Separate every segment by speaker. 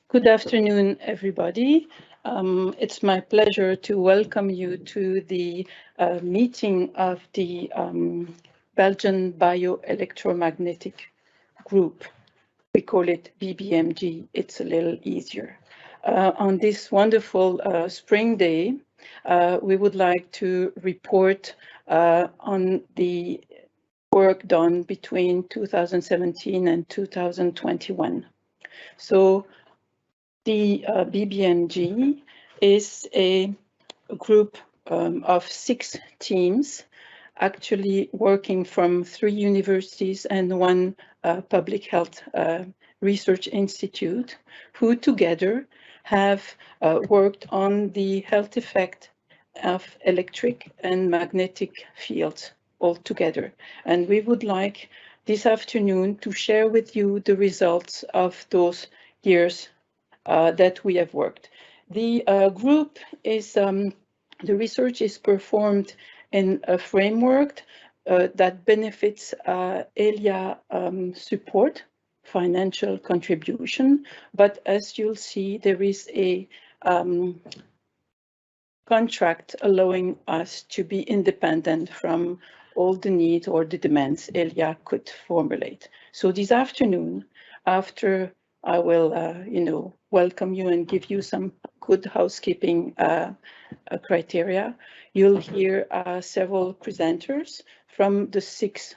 Speaker 1: Good afternoon, everybody. It's my pleasure to welcome you to the meeting of the Belgian Bioelectromagnetic Group. We call it BBEMG. It's a little easier. On this wonderful spring day, we would like to report on the work done between 2017 and 2021. So the BBEMG is a group of 6 teams actually working from 3 universities and 1 public health research institute who together have worked on the health effect of electric and magnetic fields all together. And we would like this afternoon to share with you the results of those years that we have worked. The group is, the research is performed in a framework that benefits ELIA support, financial contribution, but as you'll see, there is a contract allowing us to be independent from all the needs or the demands ELIA could formulate. So this afternoon, after I will, welcome you and give you some good housekeeping criteria. You'll hear several presenters from the 6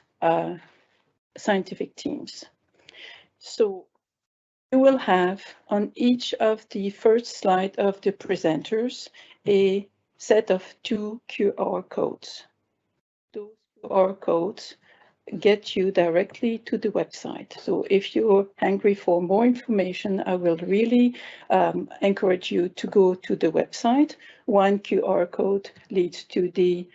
Speaker 1: scientific teams. So you will have on each of the first slide of the presenters a set of 2 QR codes. Those QR codes get you directly to the website. So if you're hungry for more information, I will really encourage you to go to the website. 1 QR code leads to the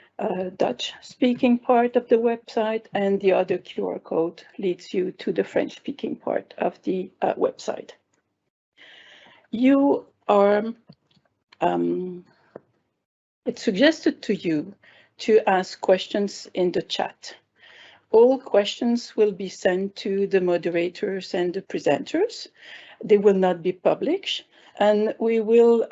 Speaker 1: Dutch-speaking part of the website, and the other QR code leads you to the French-speaking part of the website. You are, it's suggested to you to ask questions in the chat. All questions will be sent to the moderators and the presenters. They will not be published, and we will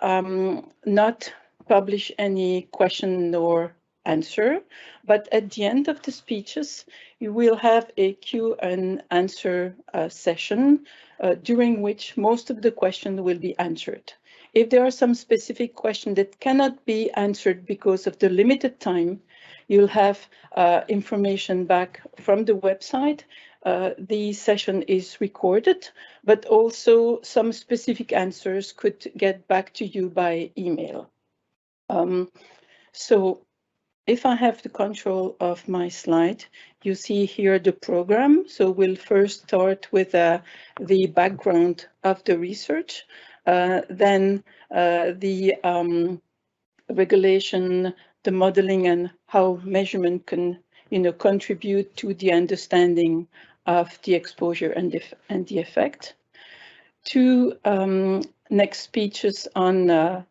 Speaker 1: not publish any question nor answer, but at the end of the speeches, you will have a Q&A session during which most of the questions will be answered. If there are some specific questions that cannot be answered because of the limited time, you'll have information back from the website. The session is recorded, but also some specific answers could get back to you by email. So if I have the control of my slide, you see here the program. So we'll first start with the background of the research, then the regulation, the modeling, and how measurement can, contribute to the understanding of the exposure and the effect. 2 next speeches on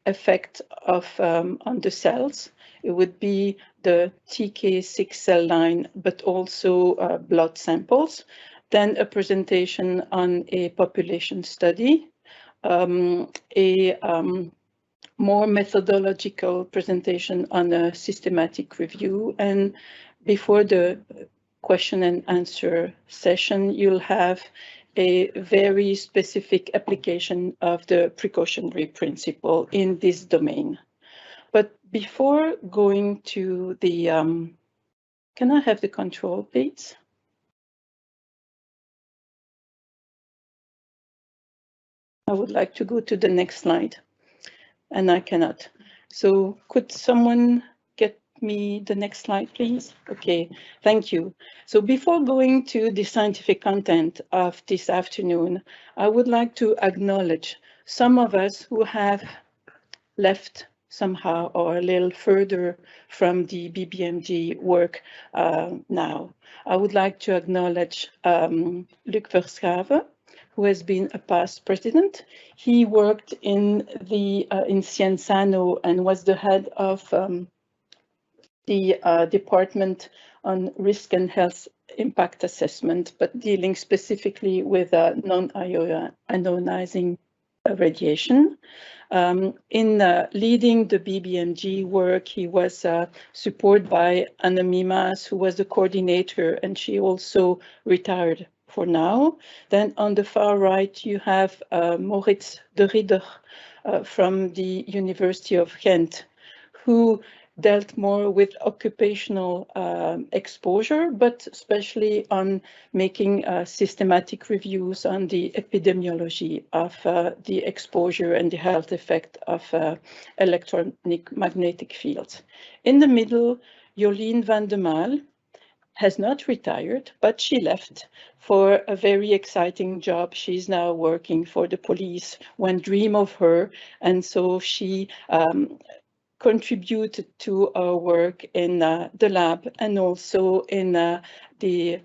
Speaker 1: effect of on the cells. It would be the TK6 cell line, but also blood samples. Then a presentation on a population study, more methodological presentation on a systematic review, and before the question and answer session, you'll have a very specific application of the precautionary principle in this domain. But before going to the, can I have the control, please? I would like to go to the next slide, and I cannot. So could someone get me the next slide, please? Okay, thank you. So before going to the scientific content of this afternoon, I would like to acknowledge some of us who have left somehow or a little further from the BBEMG work now. I would like to acknowledge Luc Verschaven, who has been a past president. He worked in the in Cienzano and was the head of the department on risk and health impact assessment, but dealing specifically with non-ionizing radiation. In leading the BBEMG work, he was supported by Anne Mimas, who was the coordinator, and she also retired for now. Then on the far right, you have Moritz de Ridder from the University of Ghent, who dealt more with occupational exposure, but especially on making systematic reviews on the epidemiology of the exposure and the health effect of electromagnetic fields. In the middle, Jolien van de Maal has not retired, but she left for a very exciting job. She's now working for the police. One dream of her, and so she contributed to our work in the lab and also in the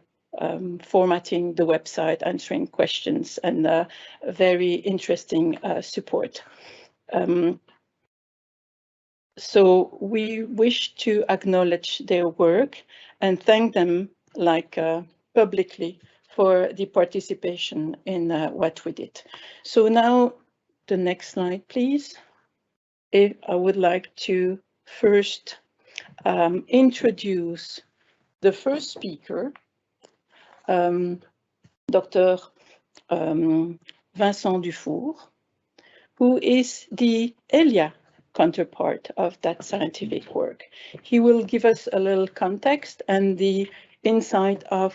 Speaker 1: formatting the website, answering questions, and very interesting support. So we wish to acknowledge their work and thank them publicly for the participation in what we did. So now the next slide, please. I would like to first introduce the first speaker, Dr. Vincent Dufour, who is the ELIA counterpart of that scientific work. He will give us a little context and the insight of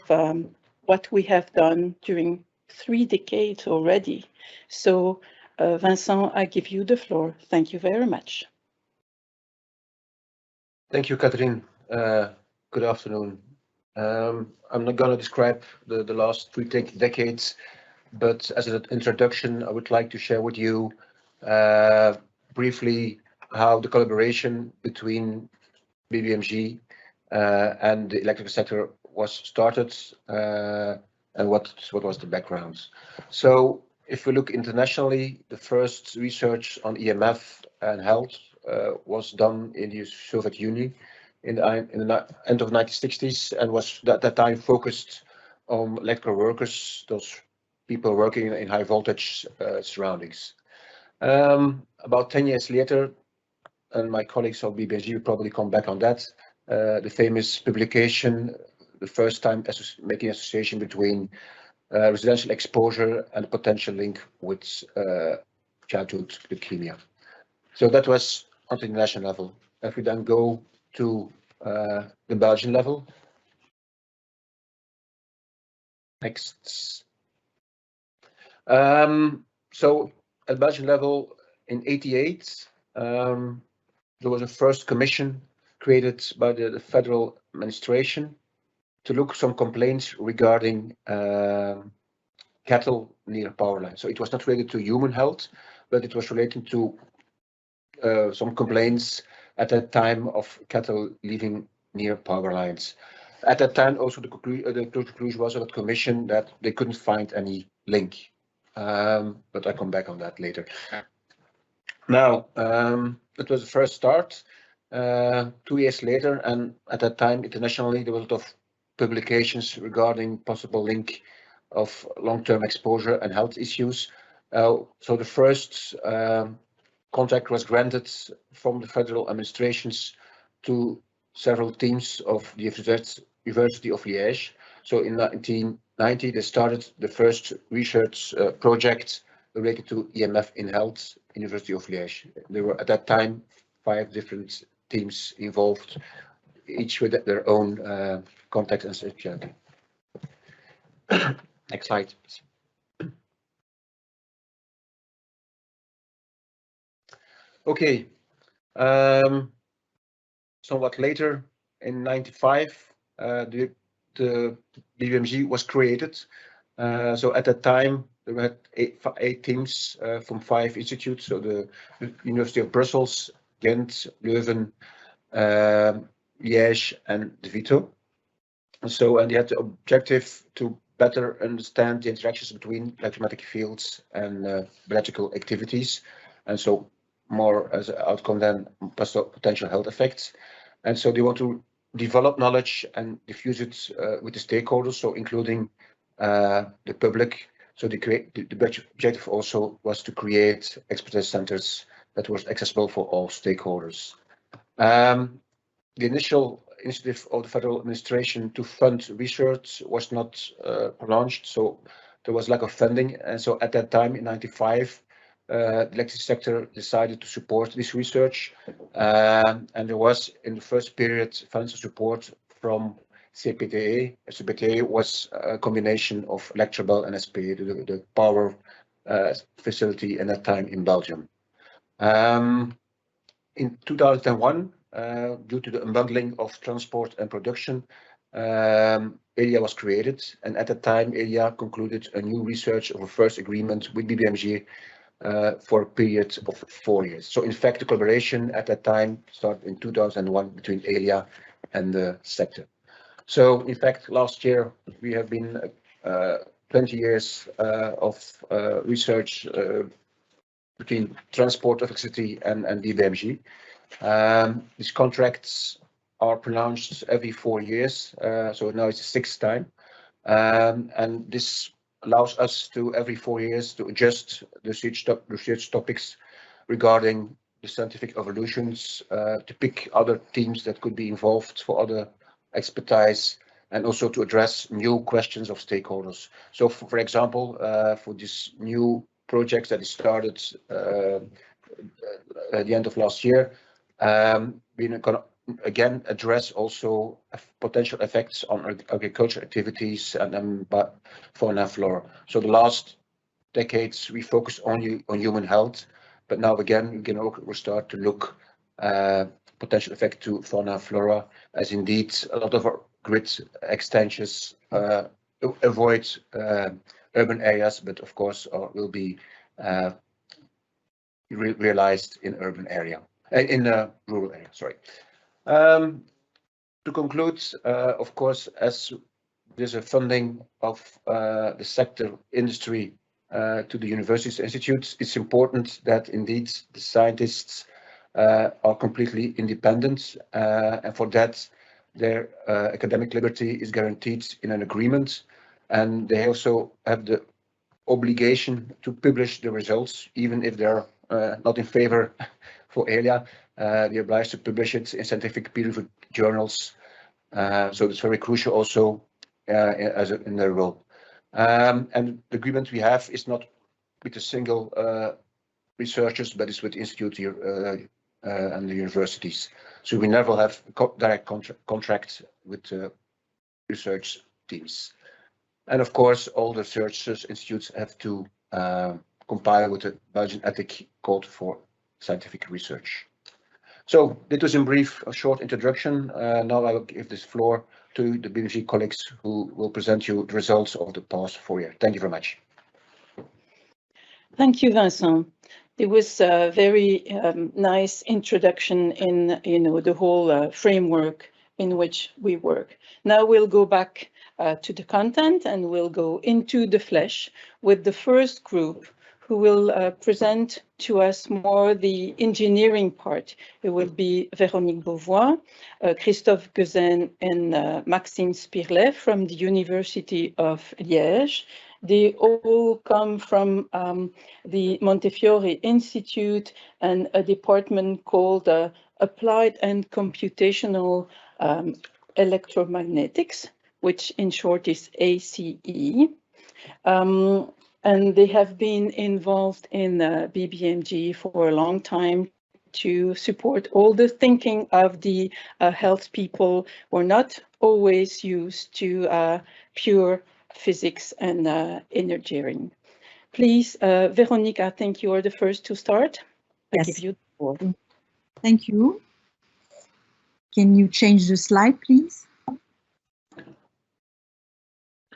Speaker 1: what we have done during 3 decades already. So Vincent, I give you the floor. Thank you very much.
Speaker 2: Thank you, Catherine. Good afternoon. I'm not going to describe the last 3 decades, but as an introduction, I would like to share with you briefly how the collaboration between BBEMG and the electrical sector was started and what was the background. So if we look internationally, the first research on EMF and health was done in the Soviet Union in the end of 1960s and was at that time focused on electrical workers, those people working in high voltage surroundings. About 10 years later, and my colleagues of BBEMG will probably come back on that, the famous publication, the first time making association between residential exposure and potential link with childhood leukemia. So that was on the international level. If we then go to the Belgian level. Next. So at Belgian level in '88, there was a first commission created by the federal administration to look some complaints regarding cattle near power lines. So it was not related to human health, but it was related to some complaints at that time of cattle living near power lines. At that time, also the conclusion was of the commission that they couldn't find any link, but I come back on that later. Now, that was the first start. 2 years later, and at that time, internationally, there was a lot of publications regarding possible link of long-term exposure and health issues. So the first contract was granted from the federal administrations to several teams of the University of Liège. So in 1990, they started the first research project related to EMF in Health, University of Liège. There were at that time 5 different teams involved, each with their own context and specialty. Next slide. Okay. Somewhat later, in '95, the BBEMG was created. So at that time, there were 8 teams from 5 institutes. So the University of Brussels, Ghent, Leuven, Liège, and De Vito. So, and they had the objective to better understand the interactions between electromagnetic fields and biological activities, and so more as an outcome than potential health effects. And so they want to develop knowledge and diffuse it with the stakeholders, so including the public, So the objective also was to create expertise centers that was accessible for all stakeholders. The initial initiative of the federal administration to fund research was not launched, so there was lack of funding. And so at that time in '95, the electricity sector decided to support this research. And there was, in the first period, financial support from CPTA. CPTA was a combination of Electrabel and SPE, the power facility at that time in Belgium. In 2001, due to the unbundling of transport and production, ELIA was created, and at that time ELIA concluded a new research of a first agreement with BBEMG for a period of 4 years. So in fact, the collaboration at that time started in 2001 between ELIA and the sector. So in fact, last year we have been 20 years of research between transport of electricity and BBEMG. These contracts are pronounced every 4 years, so now it's the sixth time, and this allows us to every 4 years to adjust the research topics regarding the scientific evolutions, to pick other teams that could be involved for other expertise, and also to address new questions of stakeholders. So for example, for this new project that is started at the end of last year, we're going to again address also potential effects on agriculture activities and fauna and flora. So the last decades we focused only on human health, but now again we'll start to look potential effect to fauna and flora, as indeed a lot of our grid extensions avoid urban areas, but of course will be realized in urban area, in rural area. Sorry. To conclude, of course, as there's a funding of the sector industry to the universities and institutes, it's important that indeed the scientists are completely independent, and for that their academic liberty is guaranteed in an agreement, and they also have the obligation to publish the results, even if they're not in favor for ELIA. They're obliged to publish it in scientific peer-reviewed journals. So it's very crucial also in their role. And the agreement we have is not with a single researchers, but it's with institutes and the universities. So we never have direct contracts with research teams. And of course, all the research institutes have to comply with the Belgian Ethic Code for Scientific Research. So that was in brief a short introduction. Now I will give this floor to the BBEMG colleagues who will present you the results of the past 4 years. Thank you very much.
Speaker 1: Thank you, Vincent. It was a very nice introduction in the whole framework in which we work. Now we'll go back to the content, and we'll go into the flesh with the first group, who will present to us more the engineering part. It will be Véronique Beauvois, Christophe Guezen, and Maxime Spirlet from the University of Liège. They all come from the Montefiore Institute and a department called Applied and Computational Electromagnetics, which in short is ACE. And they have been involved in BBEMG for a long time to support all the thinking of the health people. We're not always used to pure physics and engineering. Please, Véronique, I think you are the first to start.
Speaker 3: Yes.
Speaker 1: I give you the floor.
Speaker 3: Thank you. Can you change the slide, please?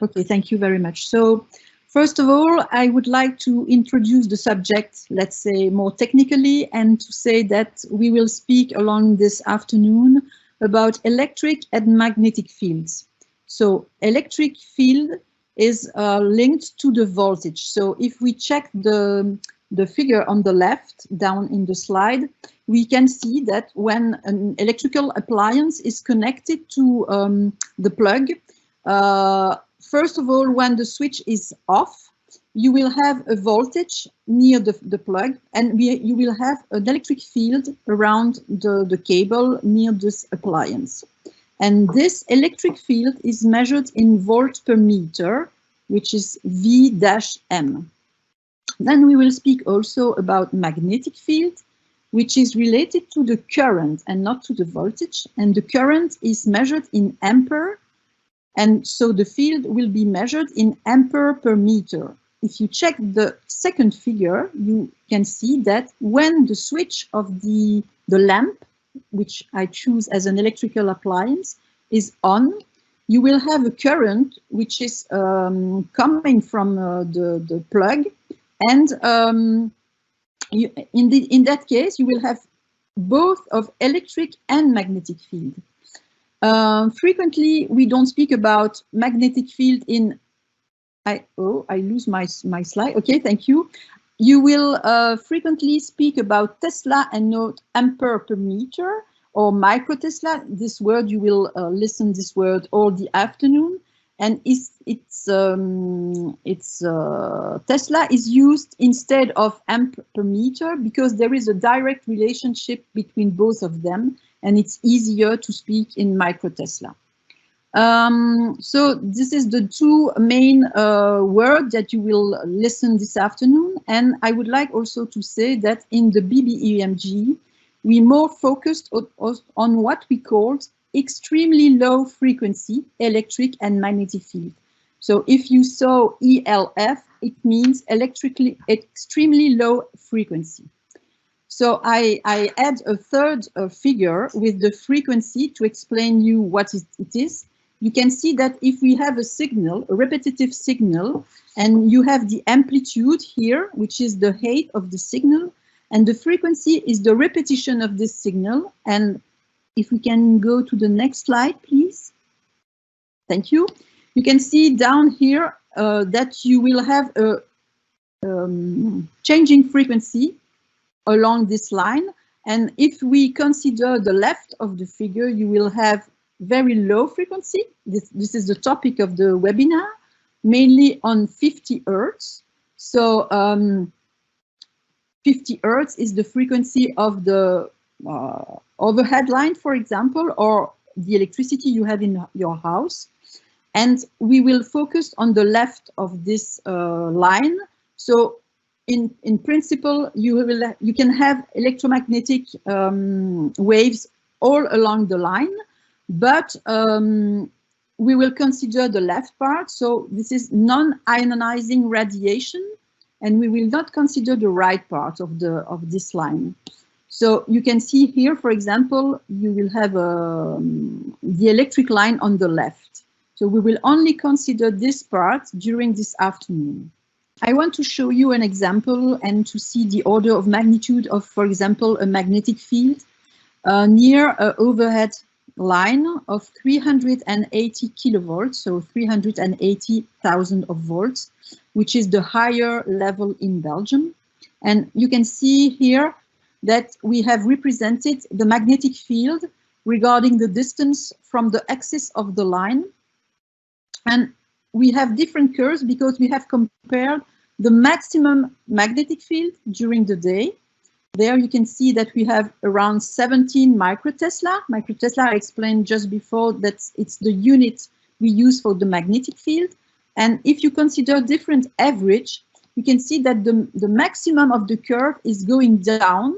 Speaker 3: Okay, thank you very much. So, first of all, I would like to introduce the subject, let's say, more technically, and to say that we will speak along this afternoon about electric and magnetic fields. So, electric field is linked to the voltage. So, if we check the figure on the left, down in the slide, we can see that when an electrical appliance is connected to the plug, first of all, when the switch is off, you will have a voltage near the plug, and you will have an electric field around the cable near this appliance. And this electric field is measured in volt per meter, which is V-M. Then we will speak also about magnetic field, which is related to the current and not to the voltage. And the current is measured in ampere. And so the field will be measured in ampere per meter. If you check the second figure, you can see that when the switch of the lamp, which I choose as an electrical appliance, is on, you will have a current which is coming from the plug. And in that case, you will have both of electric and magnetic field. Frequently, we don't speak about magnetic field in, I lose my slide. Okay, thank you. You will frequently speak about Tesla and not ampere per meter or micro Tesla. This word, you will listen this word all the afternoon. And Tesla is used instead of amp per meter because there is a direct relationship between both of them, and it's easier to speak in micro Tesla. So this is the two main words that you will listen this afternoon. And I would like also to say that in the BBEMG, we more focused on what we called extremely low frequency electric and magnetic field. So if you saw ELF, it means electrically extremely low frequency. So I add a third figure with the frequency to explain you what it is. You can see that if we have a signal, a repetitive signal, and you have the amplitude here, which is the height of the signal, and the frequency is the repetition of this signal. And if we can go to the next slide, please. Thank you. You can see down here that you will have a changing frequency along this line. And if we consider the left of the figure, you will have very low frequency. This is the topic of the webinar, mainly on 50 Hertz. So 50 Hertz is the frequency of the overhead line, for example, or the electricity you have in your house. And we will focus on the left of this line. So in principle, you can have electromagnetic waves all along the line, but we will consider the left part. So this is non-ionizing radiation, and we will not consider the right part of this line. So you can see here, for example, you will have the electric line on the left. So we will only consider this part during this afternoon. I want to show you an example and to see the order of magnitude of, for example, a magnetic field near an overhead line of 380 kilovolts, so 380,000 of volts, which is the higher level in Belgium. And you can see here that we have represented the magnetic field regarding the distance from the axis of the line. And we have different curves because we have compared the maximum magnetic field during the day. There you can see that we have around 17 microtesla. Microtesla, I explained just before that it's the unit we use for the magnetic field. And if you consider different average, you can see that the maximum of the curve is going down.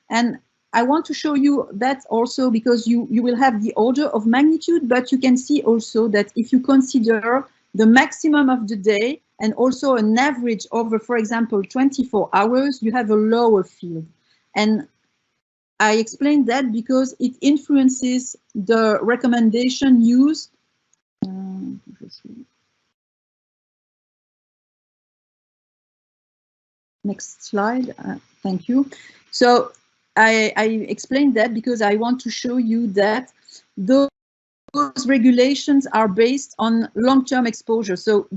Speaker 3: And I want to show you that also because you will have the order of magnitude, but you can see also that if you consider the maximum of the day and also an average over, for example, 24 hours, you have a lower field. And I explained that because it influences the recommendation used. Next slide, thank you. So I explained that because I want to show you that those regulations are based on long-term exposure. So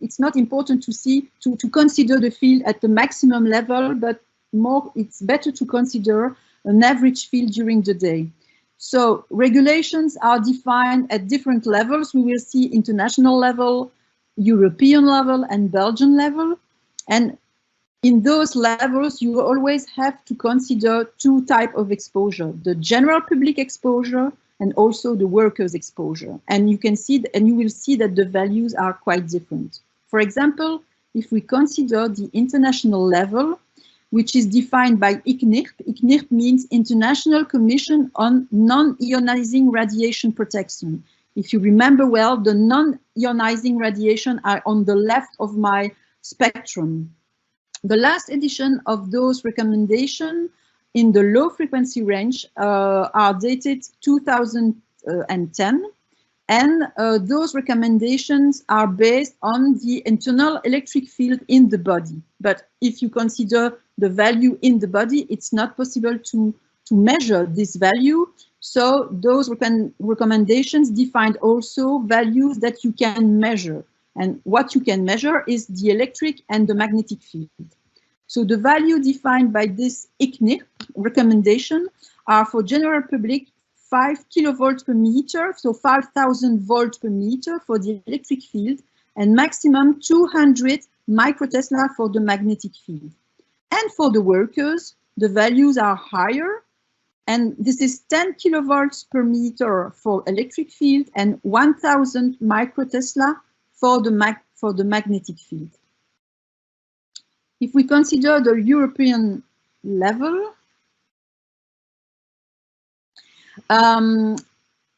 Speaker 3: it's not important to consider the field at the maximum level, but it's better to consider an average field during the day. So regulations are defined at different levels. We will see international level, European level and Belgian level. And in those levels, you always have to consider two types of exposure, the general public exposure and also the workers' exposure. And you can see, and you will see that the values are quite different. For example, if we consider the international level, which is defined by ICNIRP. ICNIRP means International Commission on Non-Ionizing Radiation Protection. If you remember well, the non-ionizing radiation are on the left of my spectrum. The last edition of those recommendations in the low frequency range are dated 2010. And those recommendations are based on the internal electric field in the body. But if you consider the value in the body, it's not possible to measure this value. So those recommendations defined also values that you can measure. And what you can measure is the electric and the magnetic field. So the value defined by this ICNIRP recommendation are for general public 5 kilovolts per meter, so 5,000 volts per meter for the electric field, and maximum 200 microtesla for the magnetic field. And for the workers, the values are higher, and this is 10 kilovolts per meter for electric field and 1,000 microtesla for the magnetic field. If we consider the European level,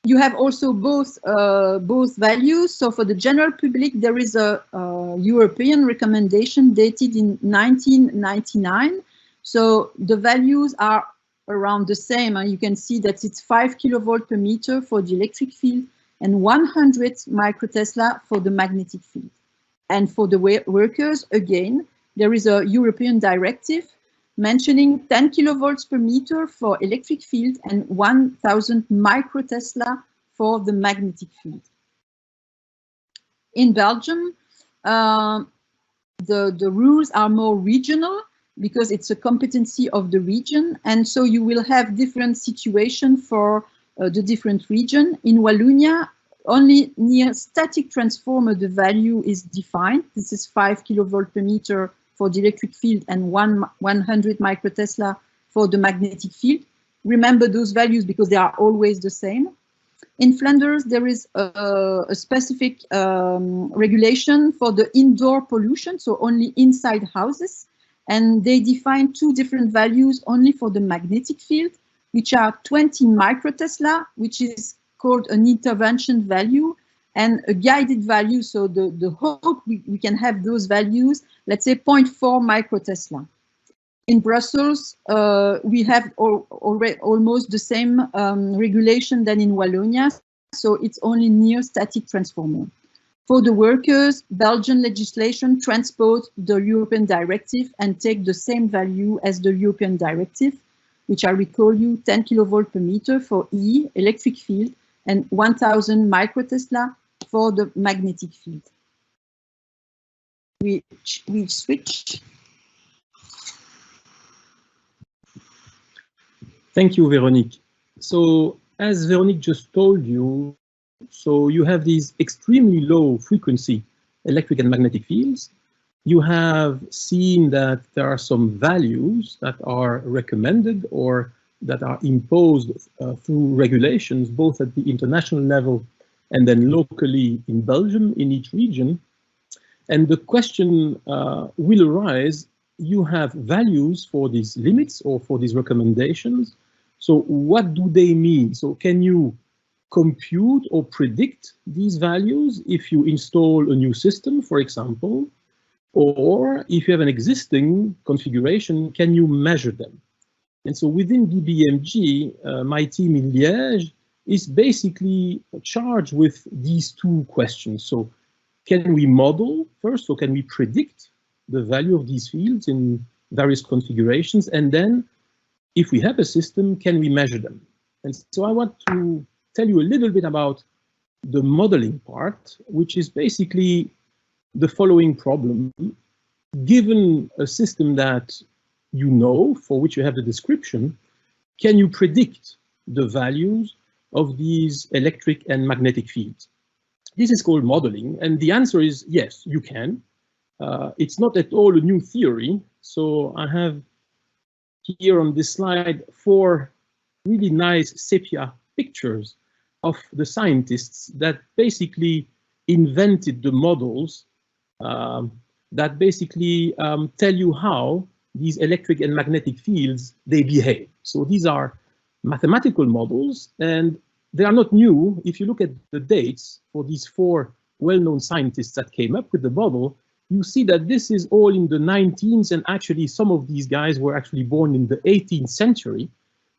Speaker 3: you have also both values. So for the general public, there is a European recommendation dated in 1999. So the values are around the same. You can see that it's 5 kilovolt per meter for the electric field and 100 microtesla for the magnetic field. And for the workers, again, there is a European directive mentioning 10 kilovolts per meter for electric field and 1,000 microtesla for the magnetic field. In Belgium, the rules are more regional because it's a competency of the region, and so you will have different situations for the different region. In Wallonia, only near static transformer the value is defined. This is 5 kilovolt per meter for the electric field and 100 microtesla for the magnetic field. Remember those values because they are always the same. In Flanders, there is a specific regulation for the indoor pollution, so only inside houses. And they define two different values only for the magnetic field, which are 20 microtesla, which is called an intervention value, and a guided value. So the hope we can have those values, let's say 0.4 microtesla. In Brussels, we have almost the same regulation than in Wallonia, so it's only near static transformer. For the workers, Belgian legislation transpose the European directive and take the same value as the European directive, which I recall you 10 kilovolt per meter for E, electric field, and 1,000 microtesla for the magnetic field. We switch.
Speaker 4: Thank you, Veronique. So as Veronique just told you, so you have these extremely low frequency electric and magnetic fields. You have seen that there are some values that are recommended or that are imposed through regulations, both at the international level and then locally in Belgium, in each region. And the question will arise, you have values for these limits or for these recommendations. So what do they mean? So can you compute or predict these values if you install a new system, for example, or if you have an existing configuration, can you measure them? And so within BBEMG, my team in Liège is basically charged with these two questions. So can we model first, or can we predict the value of these fields in various configurations? And then if we have a system, can we measure them? And so I want to tell you a little bit about the modeling part, which is basically the following problem. Given a system that you know, for which you have the description, can you predict the values of these electric and magnetic fields? This is called modeling, and the answer is yes, you can. It's not at all a new theory. So I have here on this slide 4 really nice sepia pictures of the scientists that basically invented the models that basically tell you how these electric and magnetic fields, they behave. So these are mathematical models, and they are not new. If you look at the dates for these 4 well-known scientists that came up with the model, you see that this is all in the 19th, and actually some of these guys were actually born in the 18th century.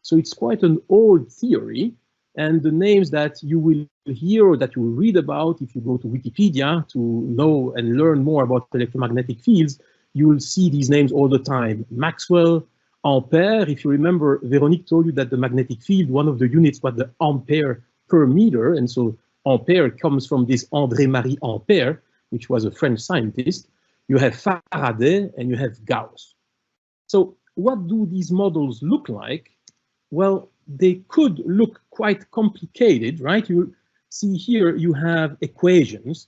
Speaker 4: So it's quite an old theory, and the names that you will hear or that you will read about, if you go to Wikipedia to know and learn more about electromagnetic fields, you will see these names all the time. Maxwell, Ampere. If you remember, Veronique told you that the magnetic field, one of the units was the ampere per meter, and so ampere comes from this André-Marie Ampere, which was a French scientist. You have Faraday and you have Gauss. So what do these models look like? Well, they could look quite complicated, right? You see here you have equations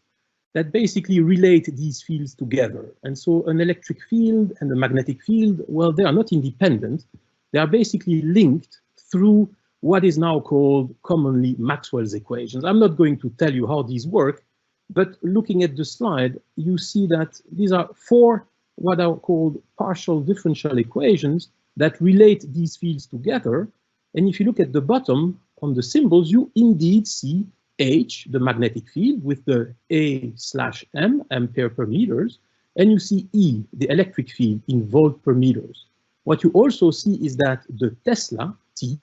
Speaker 4: that basically relate these fields together. And so an electric field and a magnetic field, well, they are not independent. They are basically linked through what is now called commonly Maxwell's equations. I'm not going to tell you how these work, but looking at the slide, you see that these are 4 what are called partial differential equations that relate these fields together. And if you look at the bottom on the symbols, you indeed see H, the magnetic field, with the A/M, ampere per meters, and you see E, the electric field, in volt per meters. What you also see is that the Tesla, T,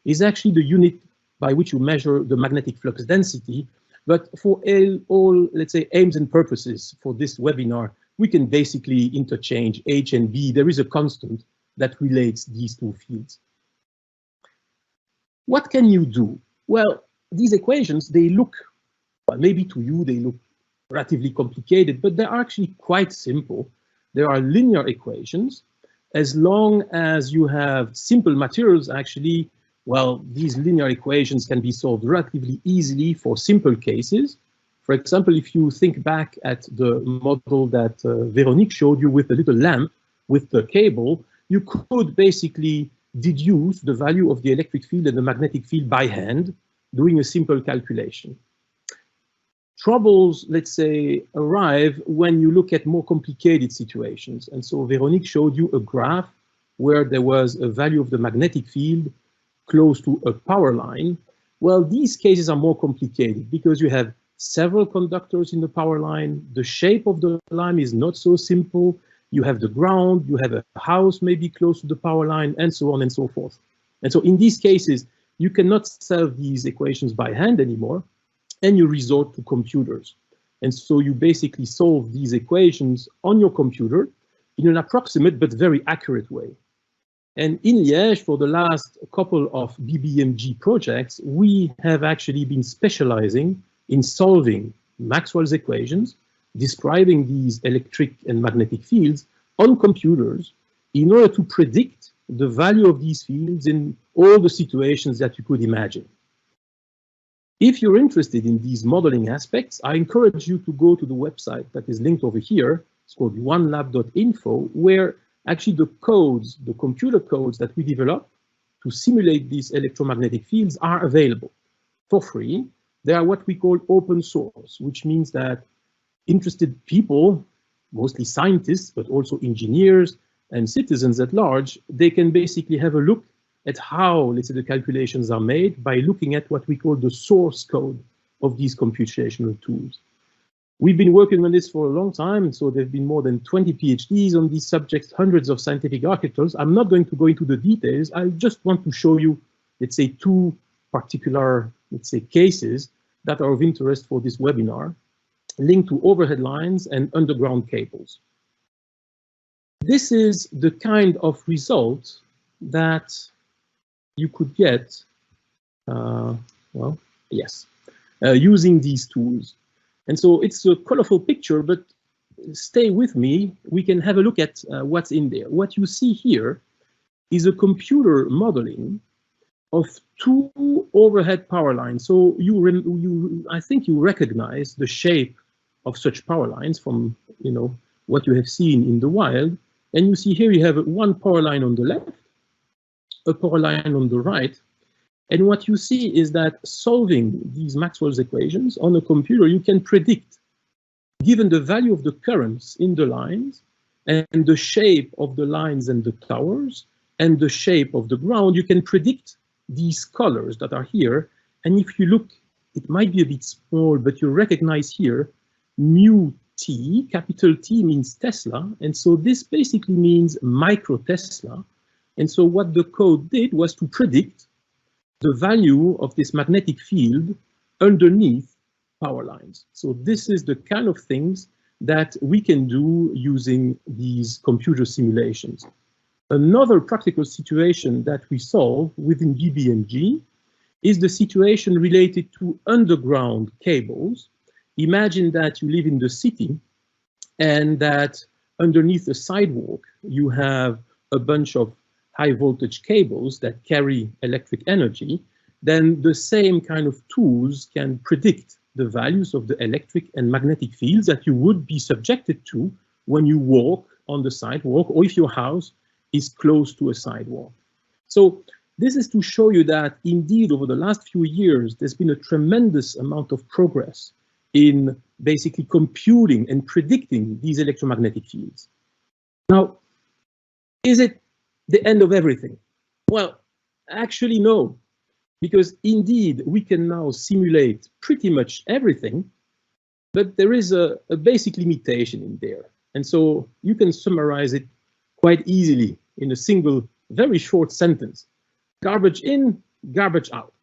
Speaker 4: is actually the unit by which you measure the magnetic flux density. But for all, let's say, aims and purposes for this webinar, we can basically interchange H and B. There is a constant that relates these 2 fields. What can you do? Well, these equations, they look, well, maybe to you, they look relatively complicated, but they're actually quite simple. There are linear equations. As long as you have simple materials, actually, well, these linear equations can be solved relatively easily for simple cases. For example, if you think back at the model that Veronique showed you with the little lamp with the cable, you could basically deduce the value of the electric field and the magnetic field by hand, doing a simple calculation. Troubles, let's say, arrive when you look at more complicated situations. And so Veronique showed you a graph where there was a value of the magnetic field close to a power line. Well, these cases are more complicated because you have several conductors in the power line. The shape of the line is not so simple. You have the ground, you have a house maybe close to the power line, and so on and so forth. And so in these cases, you cannot solve these equations by hand anymore, and you resort to computers. And so you basically solve these equations on your computer in an approximate but very accurate way. And in Liège, for the last couple of BBEMG projects, we have actually been specializing in solving Maxwell's equations, describing these electric and magnetic fields on computers in order to predict the value of these fields in all the situations that you could imagine. If you're interested in these modeling aspects, I encourage you to go to the website that is linked over here. It's called onelab.info, where actually the codes, the computer codes that we develop to simulate these electromagnetic fields are available for free. They are what we call open source, which means that interested people, mostly scientists, but also engineers and citizens at large, they can basically have a look at how, let's say, the calculations are made by looking at what we call the source code of these computational tools. We've been working on this for a long time, so there have been more than 20 PhDs on these subjects, hundreds of scientific articles. I'm not going to go into the details. I just want to show you, let's say, 2 particular, let's say, cases that are of interest for this webinar, linked to overhead lines and underground cables. This is the kind of result that you could get, using these tools. And so it's a colorful picture, but stay with me. We can have a look at what's in there. What you see here is a computer modeling of two overhead power lines. So I think you recognize the shape of such power lines from what you have seen in the wild. And you see here you have one power line on the left, a power line on the right. And what you see is that solving these Maxwell's equations on a computer, you can predict, given the value of the currents in the lines and the shape of the lines and the towers and the shape of the ground, you can predict these colors that are here. And if you look, it might be a bit small, but you recognize here mu T, capital T means Tesla. And so this basically means micro Tesla. And so what the code did was to predict the value of this magnetic field underneath power lines. So this is the kind of things that we can do using these computer simulations. Another practical situation that we solve within BBEMG is the situation related to underground cables. Imagine that you live in the city and that underneath a sidewalk, you have a bunch of high voltage cables that carry electric energy. Then the same kind of tools can predict the values of the electric and magnetic fields that you would be subjected to when you walk on the sidewalk or if your house is close to a sidewalk. So this is to show you that indeed over the last few years, there's been a tremendous amount of progress in basically computing and predicting these electromagnetic fields. Now, is it the end of everything? Well, actually no, because indeed we can now simulate pretty much everything, but there is a basic limitation in there. And so you can summarize it quite easily in a single, very short sentence. Garbage in, garbage out,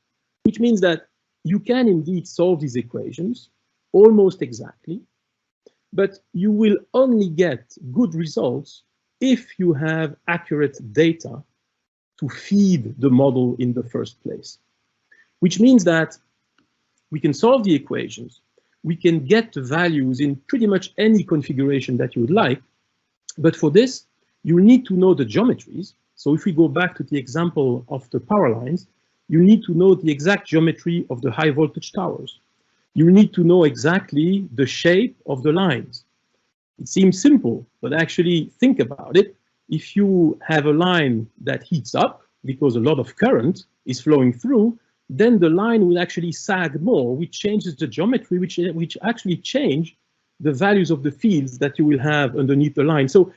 Speaker 4: which means that you can indeed solve these equations almost exactly, but you will only get good results if you have accurate data to feed the model in the first place. Which means that we can solve the equations, we can get the values in pretty much any configuration that you would like, but for this, you need to know the geometries. So if we go back to the example of the power lines, you need to know the exact geometry of the high voltage towers. You need to know exactly the shape of the lines. It seems simple, but actually think about it. If you have a line that heats up because a lot of current is flowing through, then the line will actually sag more, which changes the geometry, which actually change the values of the fields that you will have underneath the line. So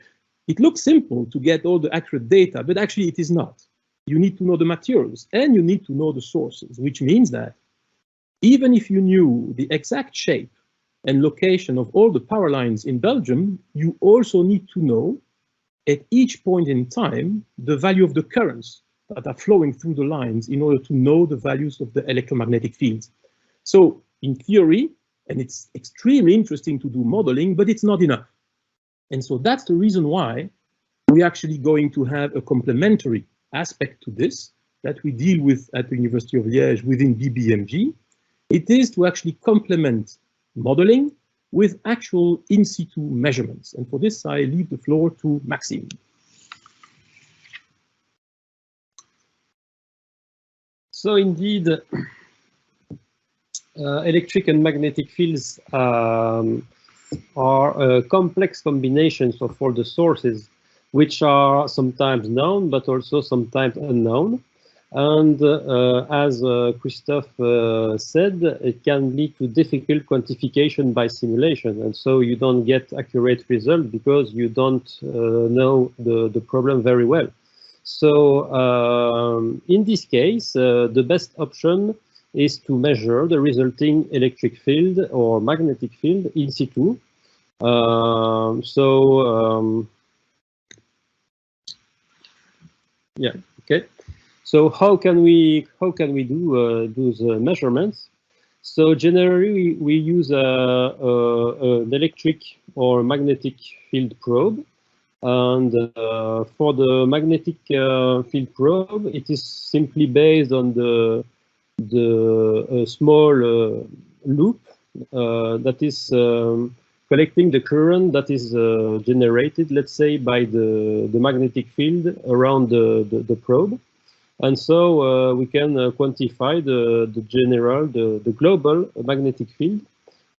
Speaker 4: it looks simple to get all the accurate data, but actually it is not. You need to know the materials and you need to know the sources, which means that even if you knew the exact shape and location of all the power lines in Belgium, you also need to know at each point in time the value of the currents that are flowing through the lines in order to know the values of the electromagnetic fields. So in theory, and it's extremely interesting to do modeling, but it's not enough. And so that's the reason why we're actually going to have a complementary aspect to this that we deal with at the University of Liège within BBEMG. It is to actually complement modeling with actual in-situ measurements. And for this, I leave the floor to Maxime.
Speaker 5: So indeed, electric and magnetic fields are complex combinations of all the sources, which are sometimes known, but also sometimes unknown. And as Christophe said, it can lead to difficult quantification by simulation. And so you don't get accurate results because you don't know the problem very well. So in this case, the best option is to measure the resulting electric field or magnetic field in situ. Yeah, okay. So how can we do those measurements? So generally we use an electric or magnetic field probe, and for the magnetic field probe, it is simply based on the small loop that is collecting the current that is generated, let's say, by the magnetic field around the probe. And so we can quantify the general, the global magnetic field.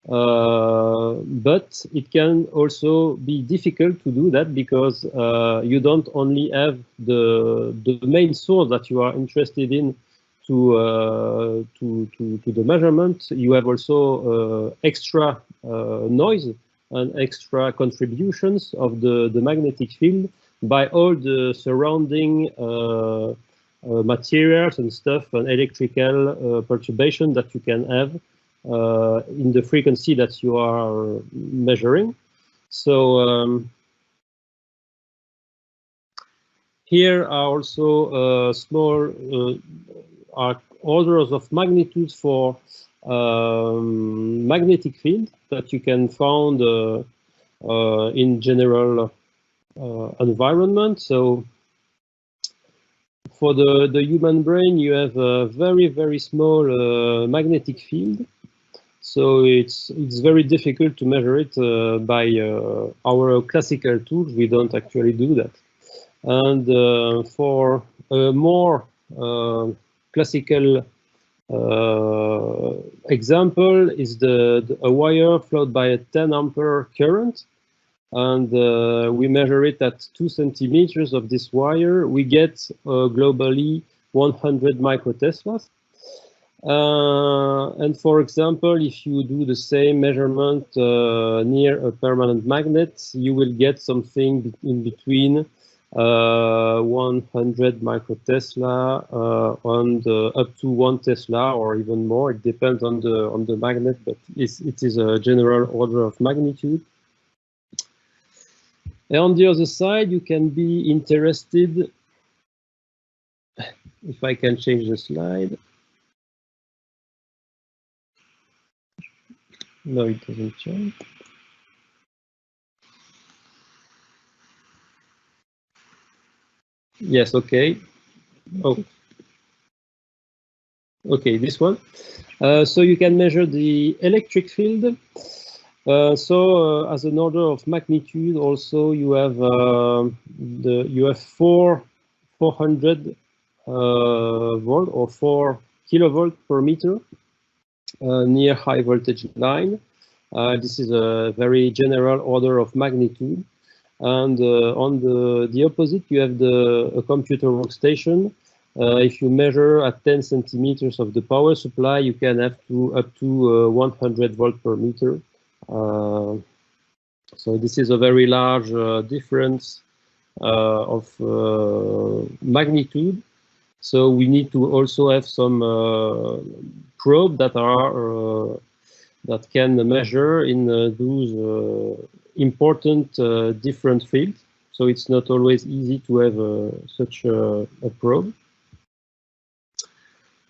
Speaker 5: But it can also be difficult to do that because you don't only have the main source that you are interested in to the measurement. You have also extra noise and extra contributions of the magnetic field by all the surrounding materials and stuff and electrical perturbation that you can have in the frequency that you are measuring. So here are also small orders of magnitude for magnetic field that you can find in general environment. So for the human brain, you have a very small magnetic field. So it's very difficult to measure it by our classical tools. We don't actually do that. And for a more classical example is a wire flowed by a 10 ampere current, and we measure it at 2 centimeters of this wire. We get globally 100 microteslas. And for example, if you do the same measurement near a permanent magnet, you will get something in between 100 microtesla and up to 1 Tesla or even more. It depends on the magnet, but it is a general order of magnitude. And on the other side, you can be interested, if I can change the slide. No, it doesn't change. Yes, okay. Oh, okay, this one. So you can measure the electric field. As an order of magnitude, also you have 400 volt or 4 kilovolt per meter near high voltage line. This is a very general order of magnitude. And on the opposite, you have a computer workstation. If you measure at 10 centimeters of the power supply, you can have up to 100 volt per meter. So this is a very large difference of magnitude. So we need to also have some probe that can measure in those important different fields. So it's not always easy to have such a probe.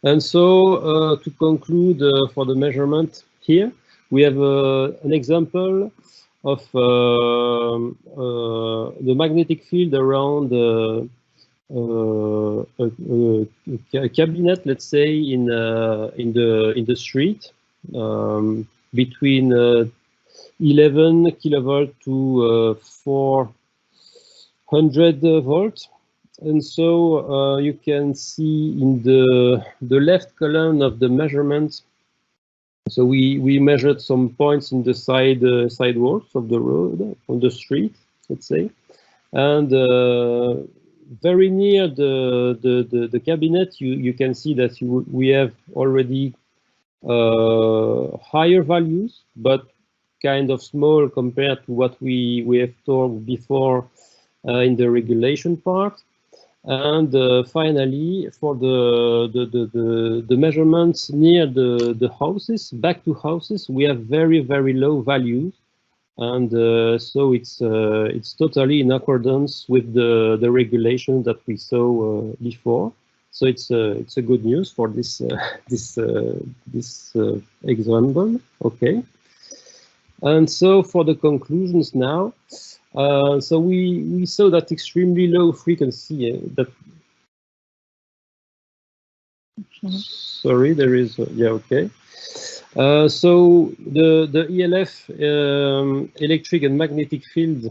Speaker 5: And so to conclude for the measurement here, we have an example of the magnetic field around a cabinet, let's say, in the street, between 11 kilovolt to 400 volts. And so you can see in the left column of the measurement. So we measured some points in the sidewalls of the road, on the street, let's say, and very near the cabinet, you can see that we have already higher values, but kind of small compared to what we have talked before in the regulation part. And finally, for the measurements near the houses, back to houses, we have very low values, and so it's totally in accordance with the regulation that we saw before. So it's a good news for this example. Okay, and so for the conclusions now. So we saw that extremely low frequency sorry, there is yeah, okay. So the ELF electric and magnetic fields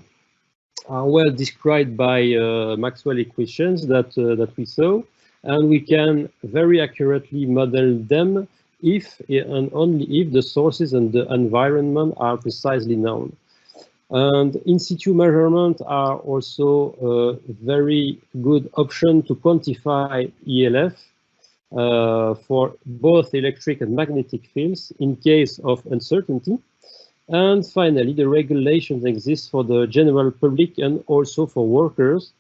Speaker 5: are well described by Maxwell equations that we saw, and we can very accurately model them if and only if the sources and the environment are precisely known. And in situ measurements are also a very good option to quantify ELF for both electric and magnetic fields in case of uncertainty. And finally, the regulations exist for the general public and also for workers,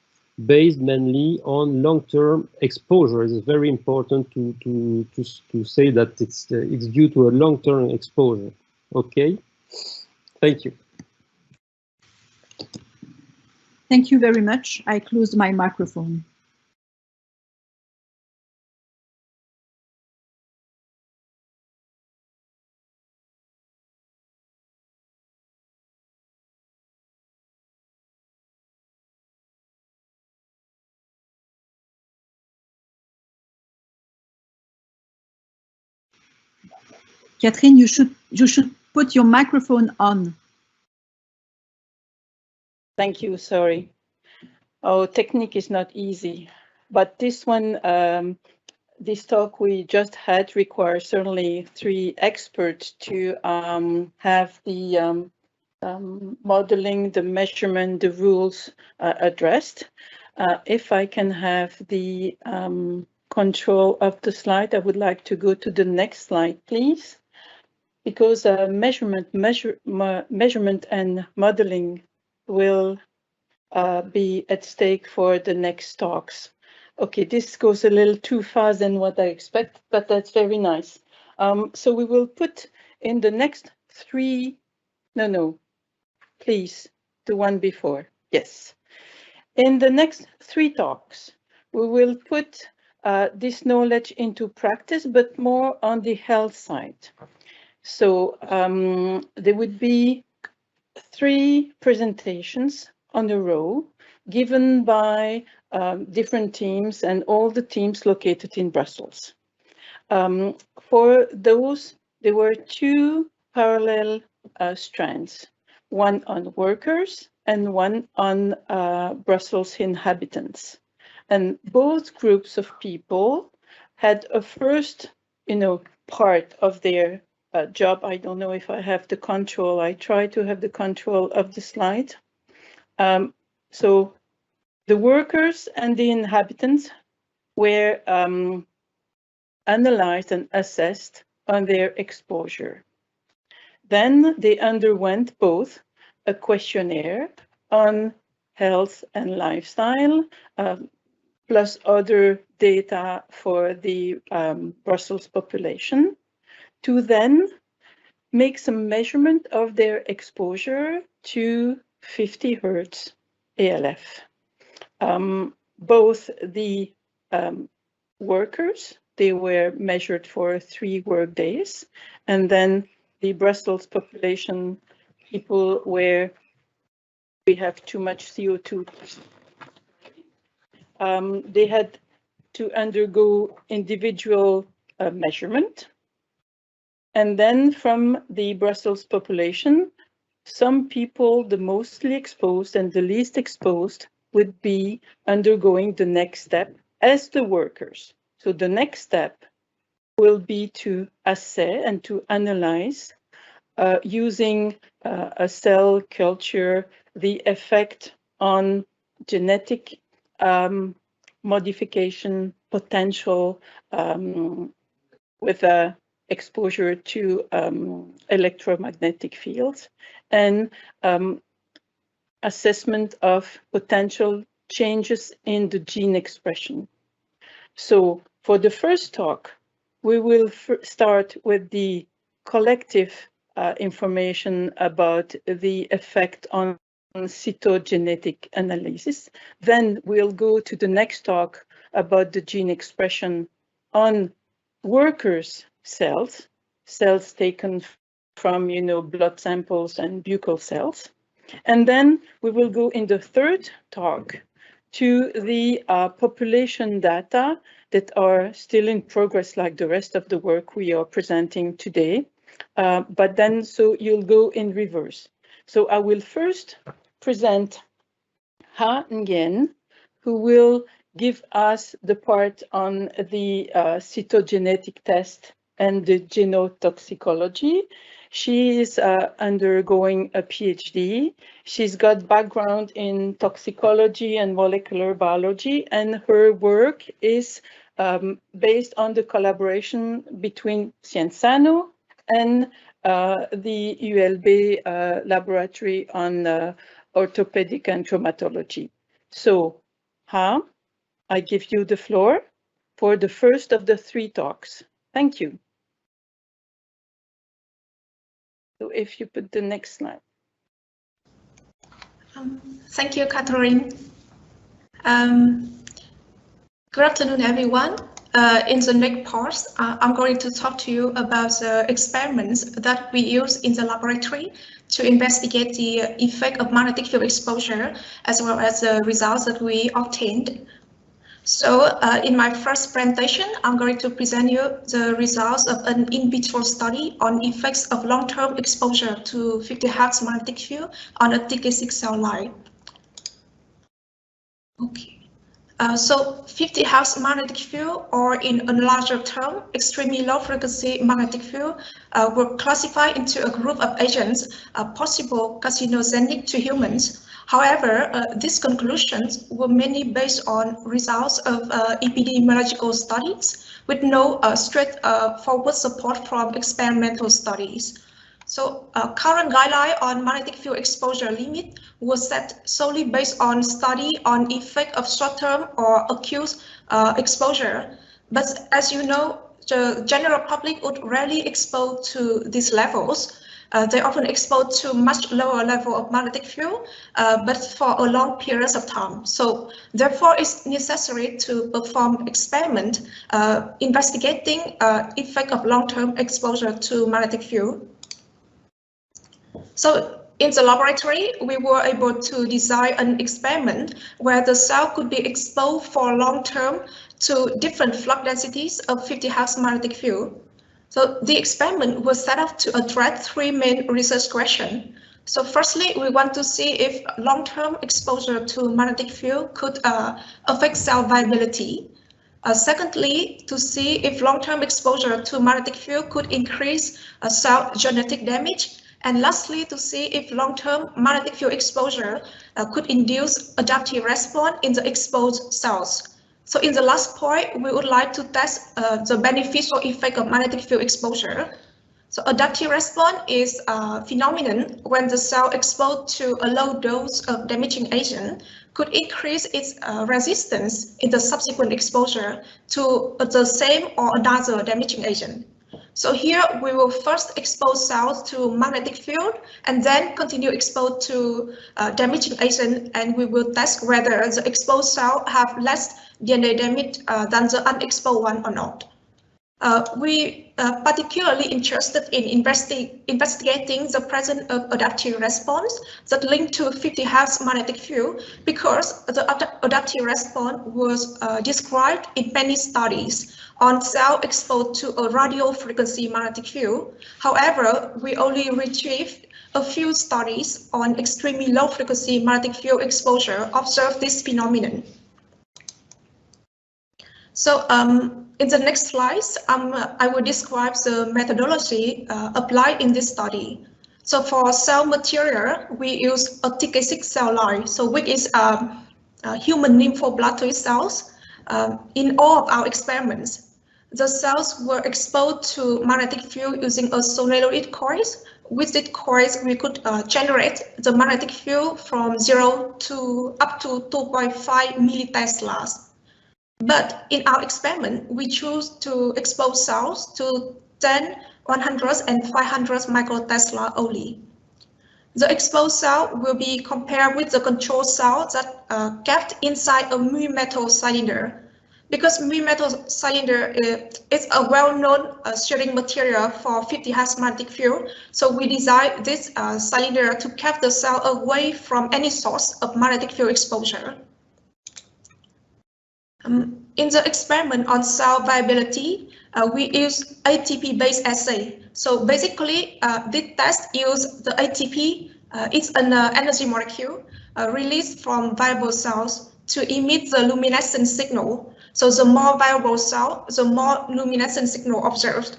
Speaker 5: based mainly on long-term exposure. It's very important to say that it's due to a long-term exposure. Okay, thank you.
Speaker 3: Thank you very much. I closed my microphone. Catherine, you should put your microphone on.
Speaker 1: Thank you, sorry. Oh, technique is not easy, but this one, this talk we just had requires certainly 3 experts to have the modeling, the measurement, the rules addressed. If I can have the control of the slide, I would like to go to the next slide, please. Because measurement and modeling will be at stake for the next talks. Okay, this goes a little too fast than what I expect, but that's very nice. So we will put in the next 3, no, please, the one before, yes. In the next 3 talks, we will put this knowledge into practice, but more on the health side. So there would be 3 presentations on a row given by different teams and all the teams located in Brussels. For those, there were 2 parallel strands, one on workers and one on Brussels inhabitants. And both groups of people had a first, part of their job. I don't know if I have the control. I try to have the control of the slide. So the workers and the inhabitants were analyzed and assessed on their exposure. Then they underwent both a questionnaire on health and lifestyle, plus other data for the Brussels population, to then make some measurement of their exposure to 50 Hertz ALF. Both the workers, they were measured for 3 work days, and then the Brussels population people where we have too much CO2. They had to undergo individual measurement. And then from the Brussels population, some people, the mostly exposed and the least exposed, would be undergoing the next step as the workers. So the next step will be to assess and to analyze using a cell culture the effect on genetic modification potential with a exposure to electromagnetic fields and assessment of potential changes in the gene expression. So for the first talk, we will start with the collective information about the effect on cytogenetic analysis. Then we'll go to the next talk about the gene expression on workers' cells taken from, blood samples and buccal cells. And then we will go in the third talk to the population data that are still in progress, like the rest of the work we are presenting today. But then, so you'll go in reverse. So I will first present Ha Nguyen, who will give us the part on the cytogenetic test and the genotoxicology. She is undergoing a PhD. She's got background in toxicology and molecular biology, and her work is based on the collaboration between Cienzano and the ULB laboratory on orthopedic and traumatology. So, Ha, I give you the floor for the first of the 3 talks. Thank you. So if you put the next slide.
Speaker 6: Thank you, Catherine. Good afternoon, everyone. In the next part, I'm going to talk to you about the experiments that we use in the laboratory to investigate the effect of magnetic field exposure, as well as the results that we obtained. So in my first presentation, I'm going to present you the results of an in vitro study on effects of long-term exposure to 50 Hertz magnetic field on a TK6 cell line. Okay. So 50 Hertz magnetic field, or in a larger term, extremely low frequency magnetic field, were classified into a group of agents possible carcinogenic to humans. However, these conclusions were mainly based on results of epidemiological studies with no straightforward support from experimental studies. So current guideline on magnetic field exposure limit was set solely based on study on effect of short-term or acute exposure. But as you know, the general public would rarely expose to these levels. They often exposed to much lower level of magnetic field, but for a long periods of time. So therefore, it's necessary to perform experiment investigating effect of long-term exposure to magnetic field. So in the laboratory, we were able to design an experiment where the cell could be exposed for long term to different flux densities of 50 Hertz magnetic field. So the experiment was set up to address 3 main research questions. So firstly, we want to see if long-term exposure to magnetic field could affect cell viability. Secondly, to see if long-term exposure to magnetic field could increase cell genetic damage. And lastly, to see if long-term magnetic field exposure could induce adaptive response in the exposed cells. So in the last point, we would like to test the beneficial effect of magnetic field exposure. So adaptive response is a phenomenon when the cell exposed to a low dose of damaging agent could increase its resistance in the subsequent exposure to the same or another damaging agent. So here we will first expose cells to magnetic field and then continue expose to damaging agent, and we will test whether the exposed cell have less DNA damage than the unexposed one or not. We are particularly interested in investigating the presence of adaptive response that linked to 50 Hertz magnetic field, because the adaptive response was described in many studies on cell exposed to a radio frequency magnetic field. However, we only retrieved a few studies on extremely low frequency magnetic field exposure observed this phenomenon. So in the next slides, I will describe the methodology applied in this study. So for cell material, we use a TK6 cell line, so which is human lymphoblastocell cells. In all of our experiments, the cells were exposed to magnetic field using a solenoid coils. With this coils, we could generate the magnetic field from 0 to up to 2.5 milliteslas. But in our experiment, we choose to expose cells to 10, 100, and 500 microtesla only. The exposed cell will be compared with the control cell that kept inside a mu metal cylinder. Because mu metal cylinder is a well-known shearing material for 50 Hertz magnetic field, so we designed this cylinder to keep the cell away from any source of magnetic field exposure. In the experiment on cell viability, we use ATP-based assay. So basically, this test uses the ATP. It's an energy molecule released from viable cells to emit the luminescent signal. So the more variable cell, the more luminescent signal observed.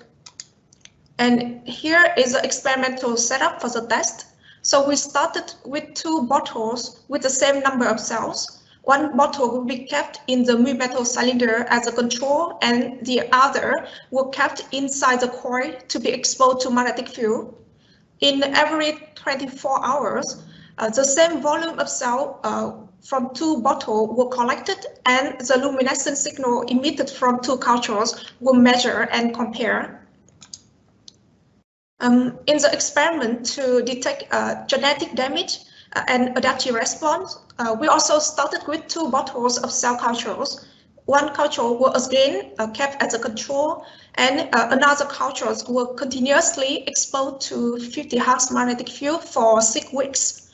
Speaker 6: And here is the experimental setup for the test. So we started with 2 bottles with the same number of cells. One bottle will be kept in the mu-metal cylinder as a control, and the other will kept inside the coil to be exposed to magnetic field. In every 24 hours, the same volume of cell from 2 bottles were collected, and the luminescent signal emitted from 2 cultures were measured and compared. In the experiment to detect genetic damage and adaptive response, we also started with 2 bottles of cell cultures. One culture was again kept as a control, and another cultures were continuously exposed to 50 Hertz magnetic field for 6 weeks.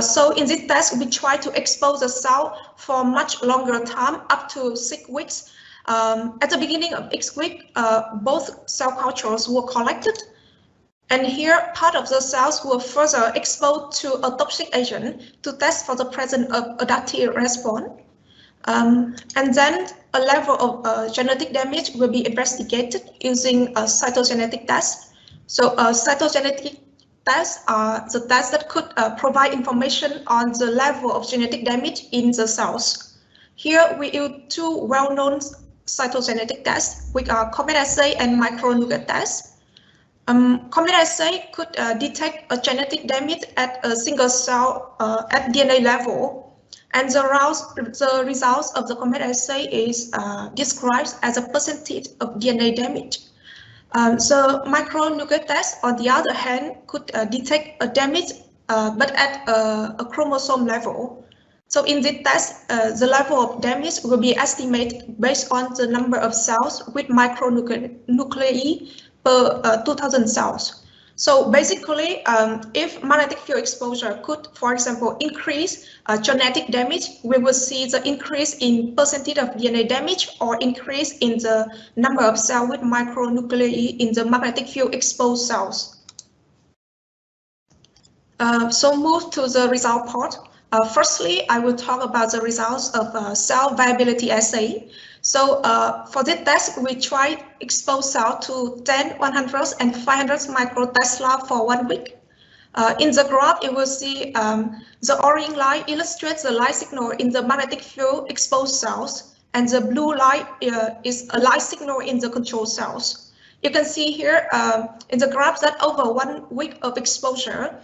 Speaker 6: So in this test, we try to expose the cell for much longer time, up to 6 weeks. At the beginning of each week, both cell cultures were collected. And here, part of the cells were further exposed to a toxic agent to test for the presence of adaptive response. And then a level of genetic damage will be investigated using a cytogenetic test. So cytogenetic tests are the tests that could provide information on the level of genetic damage in the cells. Here we use 2 well-known cytogenetic tests, which are Comet assay and micronougat test. Comet assay could detect a genetic damage at a single cell at DNA level, and the results of the Comet assay is described as a percentage of DNA damage. The micronougat test, on the other hand, could detect a damage but at a chromosome level. So in this test, the level of damage will be estimated based on the number of cells with micronuclei per 2000 cells. So basically, if magnetic field exposure could, for example, increase genetic damage, we will see the increase in percentage of DNA damage or increase in the number of cells with micronuclei in the magnetic field exposed cells. So move to the result part. Firstly, I will talk about the results of cell viability assay. So for this test, we tried expose cell to 10, 100, and 500 microtesla for 1 week. In the graph, you will see the orange line illustrates the light signal in the magnetic field exposed cells, and the blue line is a light signal in the control cells. You can see here in the graph that over 1 week of exposure,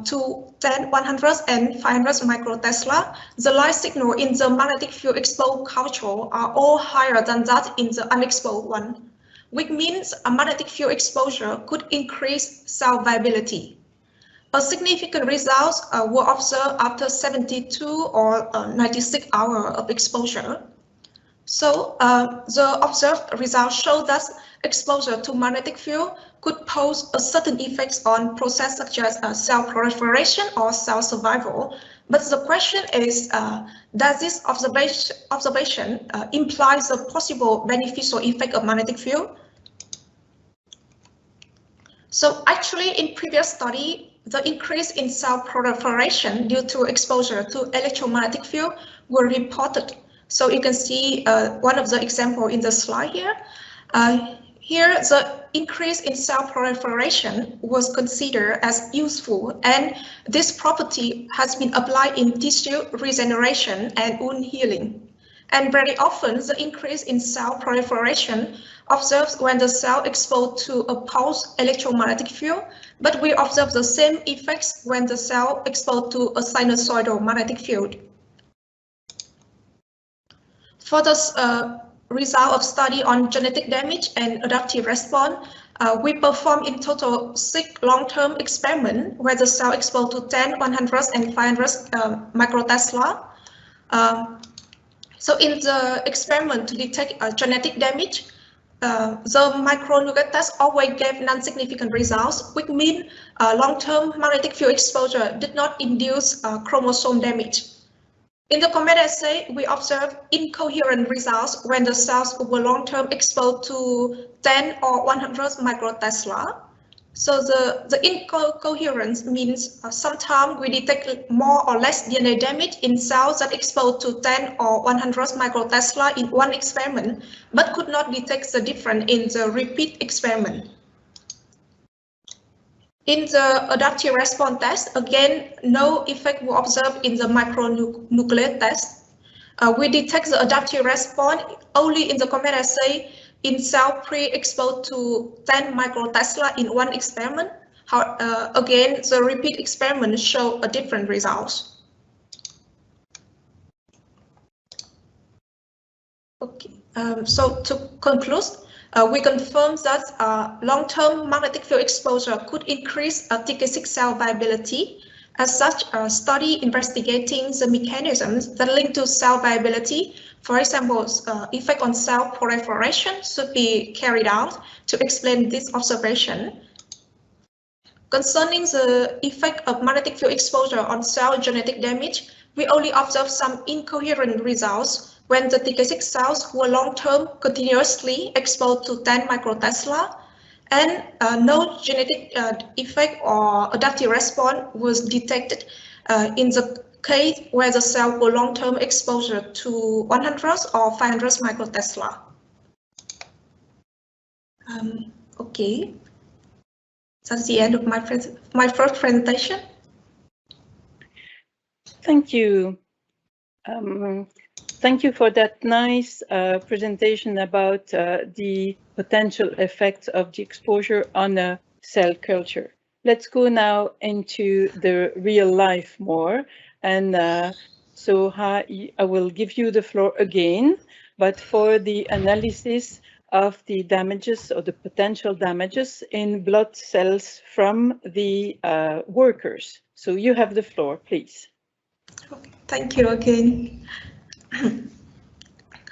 Speaker 6: to 10, 100, and 500 microtesla, the light signal in the magnetic field exposed culture are all higher than that in the unexposed one, which means a magnetic field exposure could increase cell viability. A significant results were observed after 72 or 96 hours of exposure. So the observed results show that exposure to magnetic field could pose a certain effects on processes such as cell proliferation or cell survival. But the question is, does this observation implies a possible beneficial effect of magnetic field? So actually, in previous study, the increase in cell proliferation due to exposure to electromagnetic field were reported. So you can see one of the examples in the slide here. Here, the increase in cell proliferation was considered as useful, and this property has been applied in tissue regeneration and wound healing. And very often, the increase in cell proliferation observed when the cell exposed to a pulsed electromagnetic field, but we observe the same effects when the cell exposed to a sinusoidal magnetic field. For the result of study on genetic damage and adaptive response, we performed in total 6 long-term experiments where the cell exposed to 10, 100, and 500 microtesla. So in the experiment to detect genetic damage, the micronougat test always gave non-significant results, which means long-term magnetic field exposure did not induce chromosome damage. In the Comet assay, we observed incoherent results when the cells were long-term exposed to 10 or 100 microtesla. So the incoherence means sometimes we detect more or less DNA damage in cells that exposed to 10 or 100 microtesla in one experiment, but could not detect the difference in the repeat experiment. In the adaptive response test, again, no effect was observed in the micronucleate test. We detect the adaptive response only in the combined assay in cell pre-exposed to 10 microtesla in one experiment. Again, the repeat experiment show a different results. Okay, so to conclude, we confirm that long-term magnetic field exposure could increase TK6 cell viability. As such, a study investigating the mechanisms that link to cell viability, for example, effect on cell proliferation, should be carried out to explain this observation. Concerning the effect of magnetic field exposure on cell genetic damage, we only observe some incoherent results when the TK6 cells were long-term continuously exposed to 10 microtesla, and no genetic effect or adaptive response was detected in the case where the cell were long-term exposure to 100 or 500 microtesla. Okay, that's the end of my first presentation.
Speaker 1: Thank you. Thank you for that nice presentation about the potential effects of the exposure on a cell culture. Let's go now into the real life more. And so I will give you the floor again, but for the analysis of the damages or the potential damages in blood cells from the workers. So you have the floor, please.
Speaker 6: Okay, thank you again.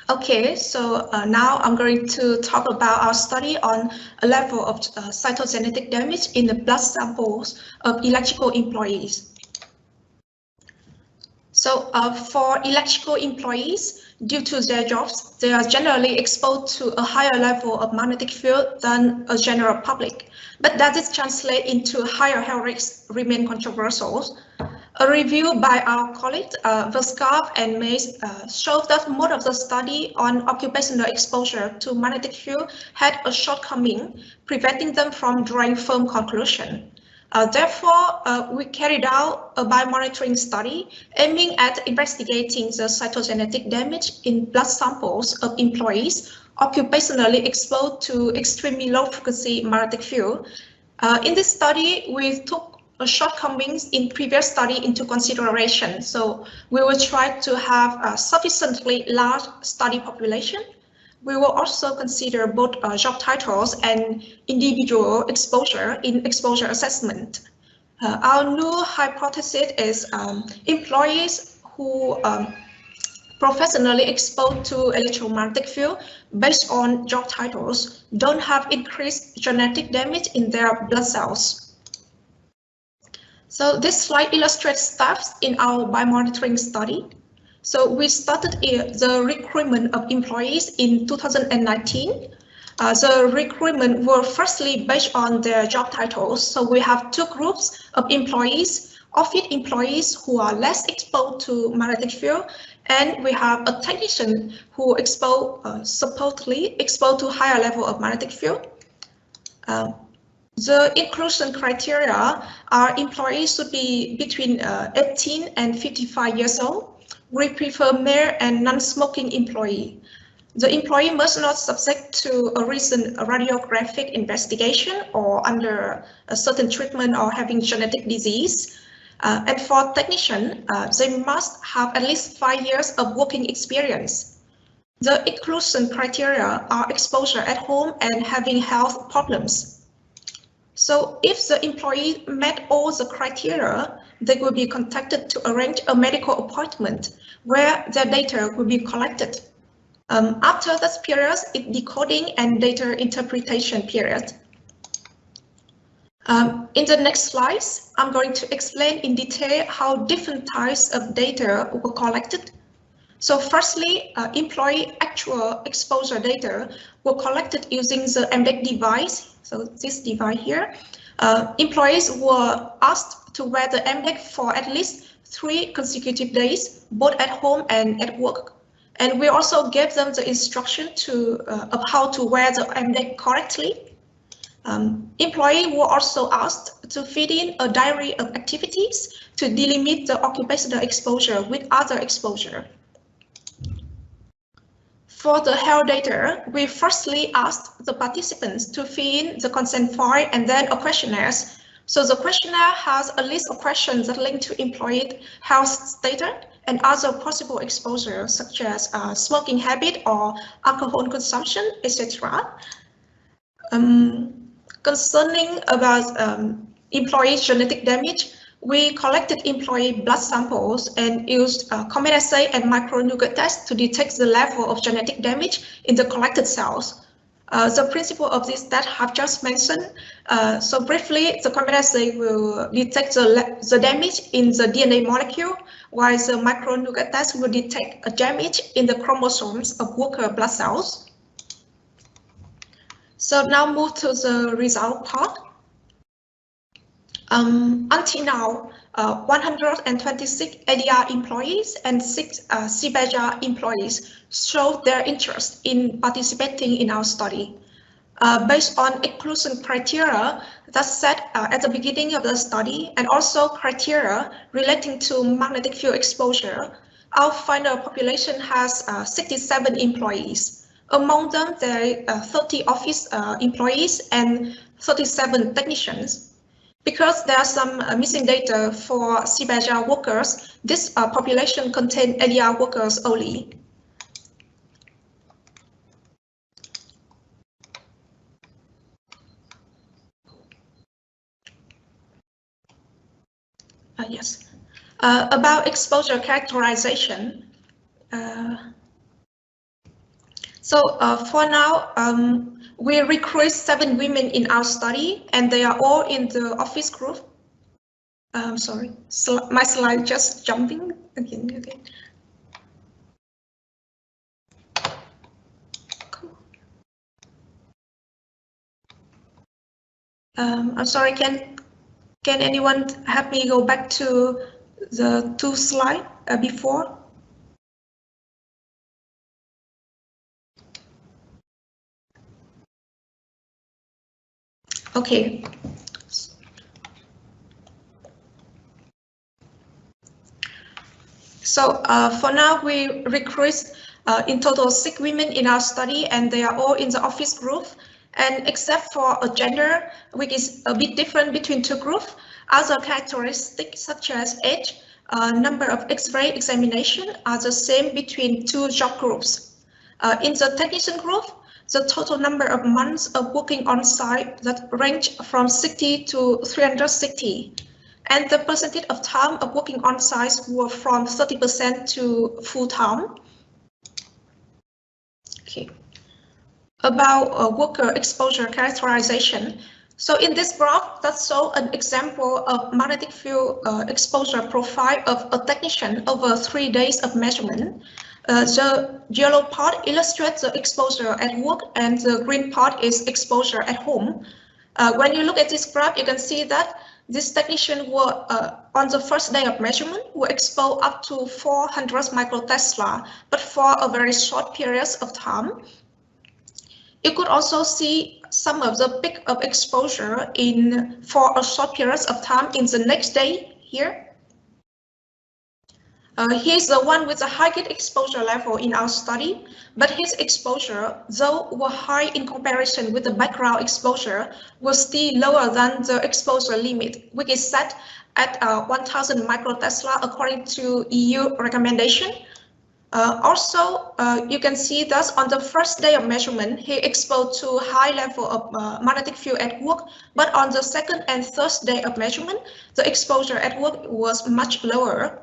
Speaker 6: Okay, so now I'm going to talk about our study on a level of cytogenetic damage in the blood samples of electrical employees. So for electrical employees, due to their jobs, they are generally exposed to a higher level of magnetic field than a general public. But does it translate into higher health risks remain controversial. A review by our colleagues, Verskov and Mays, shows that most of the study on occupational exposure to magnetic field had a shortcoming, preventing them from drawing firm conclusion. Therefore, we carried out a biomonitoring study aiming at investigating the cytogenetic damage in blood samples of employees occupationally exposed to extremely low frequency magnetic field. In this study, we took shortcomings in previous study into consideration. So we will try to have a sufficiently large study population. We will also consider both job titles and individual exposure in exposure assessment. Our new hypothesis is employees who professionally exposed to electromagnetic field based on job titles don't have increased genetic damage in their blood cells. So this slide illustrates steps in our biomonitoring study. So we started the recruitment of employees in 2019. The recruitment were firstly based on their job titles. So we have two groups of employees, office employees who are less exposed to magnetic field, and we have a technician who supposedly exposed to higher level of magnetic field. The inclusion criteria are employees should be between 18 and 55 years old. We prefer male and non-smoking employee. The employee must not subject to a recent radiographic investigation or under a certain treatment or having genetic disease. And for technician, they must have at least 5 years of working experience. The inclusion criteria are exposure at home and having health problems. So if the employee met all the criteria, they will be contacted to arrange a medical appointment where their data will be collected. After this period, it's decoding and data interpretation period. In the next slides, I'm going to explain in detail how different types of data were collected. So firstly, employee actual exposure data were collected using the embedded device. So this device here, Employees were asked to wear the MDEC for at least 3 consecutive days, both at home and at work. And we also gave them the instruction of how to wear the MDEC correctly. Employees were also asked to feed in a diary of activities to delimit the occupational exposure with other exposure. For the health data, we firstly asked the participants to fill in the consent form and then a questionnaire. So the questionnaire has a list of questions that link to employee health status and other possible exposures such as smoking habit or alcohol consumption, etc. Concerning about employee genetic damage, we collected employee blood samples and used common assay and micronougat tests to detect the level of genetic damage in the collected cells. The principle of this that I have just mentioned. So briefly, the common assay will detect the damage in the DNA molecule, while the micronougat test will detect a damage in the chromosomes of worker blood cells. So now move to the result part. Until now, 126 ADR employees and 6 CBEJA employees showed their interest in participating in our study. Based on inclusion criteria that's set at the beginning of the study and also criteria relating to magnetic field exposure, our final population has 67 employees. Among them, there are 30 office employees and 37 technicians. Because there are some missing data for CBEJA workers, this population contains ADR workers only. Yes. About exposure characterization. For now, we recruit 7 women in our study, and they are all in the office group. Sorry, my slide just jumping again. Okay. Cool. I'm sorry. Can anyone help me go back to the 2 slides before? Okay. So for now, we recruit in total 6 women in our study, and they are all in the office group. And except for a gender, which is a bit different between 2 groups, other characteristics such as age, number of X-ray examination are the same between 2 job groups. In the technician group, the total number of months of working on site that range from 60 to 360. And the percentage of time of working on site were from 30% to full time. Okay. About worker exposure characterization. So in this graph, that shows an example of magnetic field exposure profile of a technician over 3 days of measurement. The yellow part illustrates the exposure at work, and the green part is exposure at home. When you look at this graph, you can see that this technician were on the first day of measurement were exposed up to 400 microtesla, but for a very short period of time. You could also see some of the peak of exposure for a short period of time in the next day here. Here's the one with the highest exposure level in our study, but his exposure, though were high in comparison with the background exposure, was still lower than the exposure limit, which is set at 1000 microtesla according to EU recommendation. Also, you can see that on the first day of measurement, he exposed to high level of magnetic field at work, but on the second and third day of measurement, the exposure at work was much lower.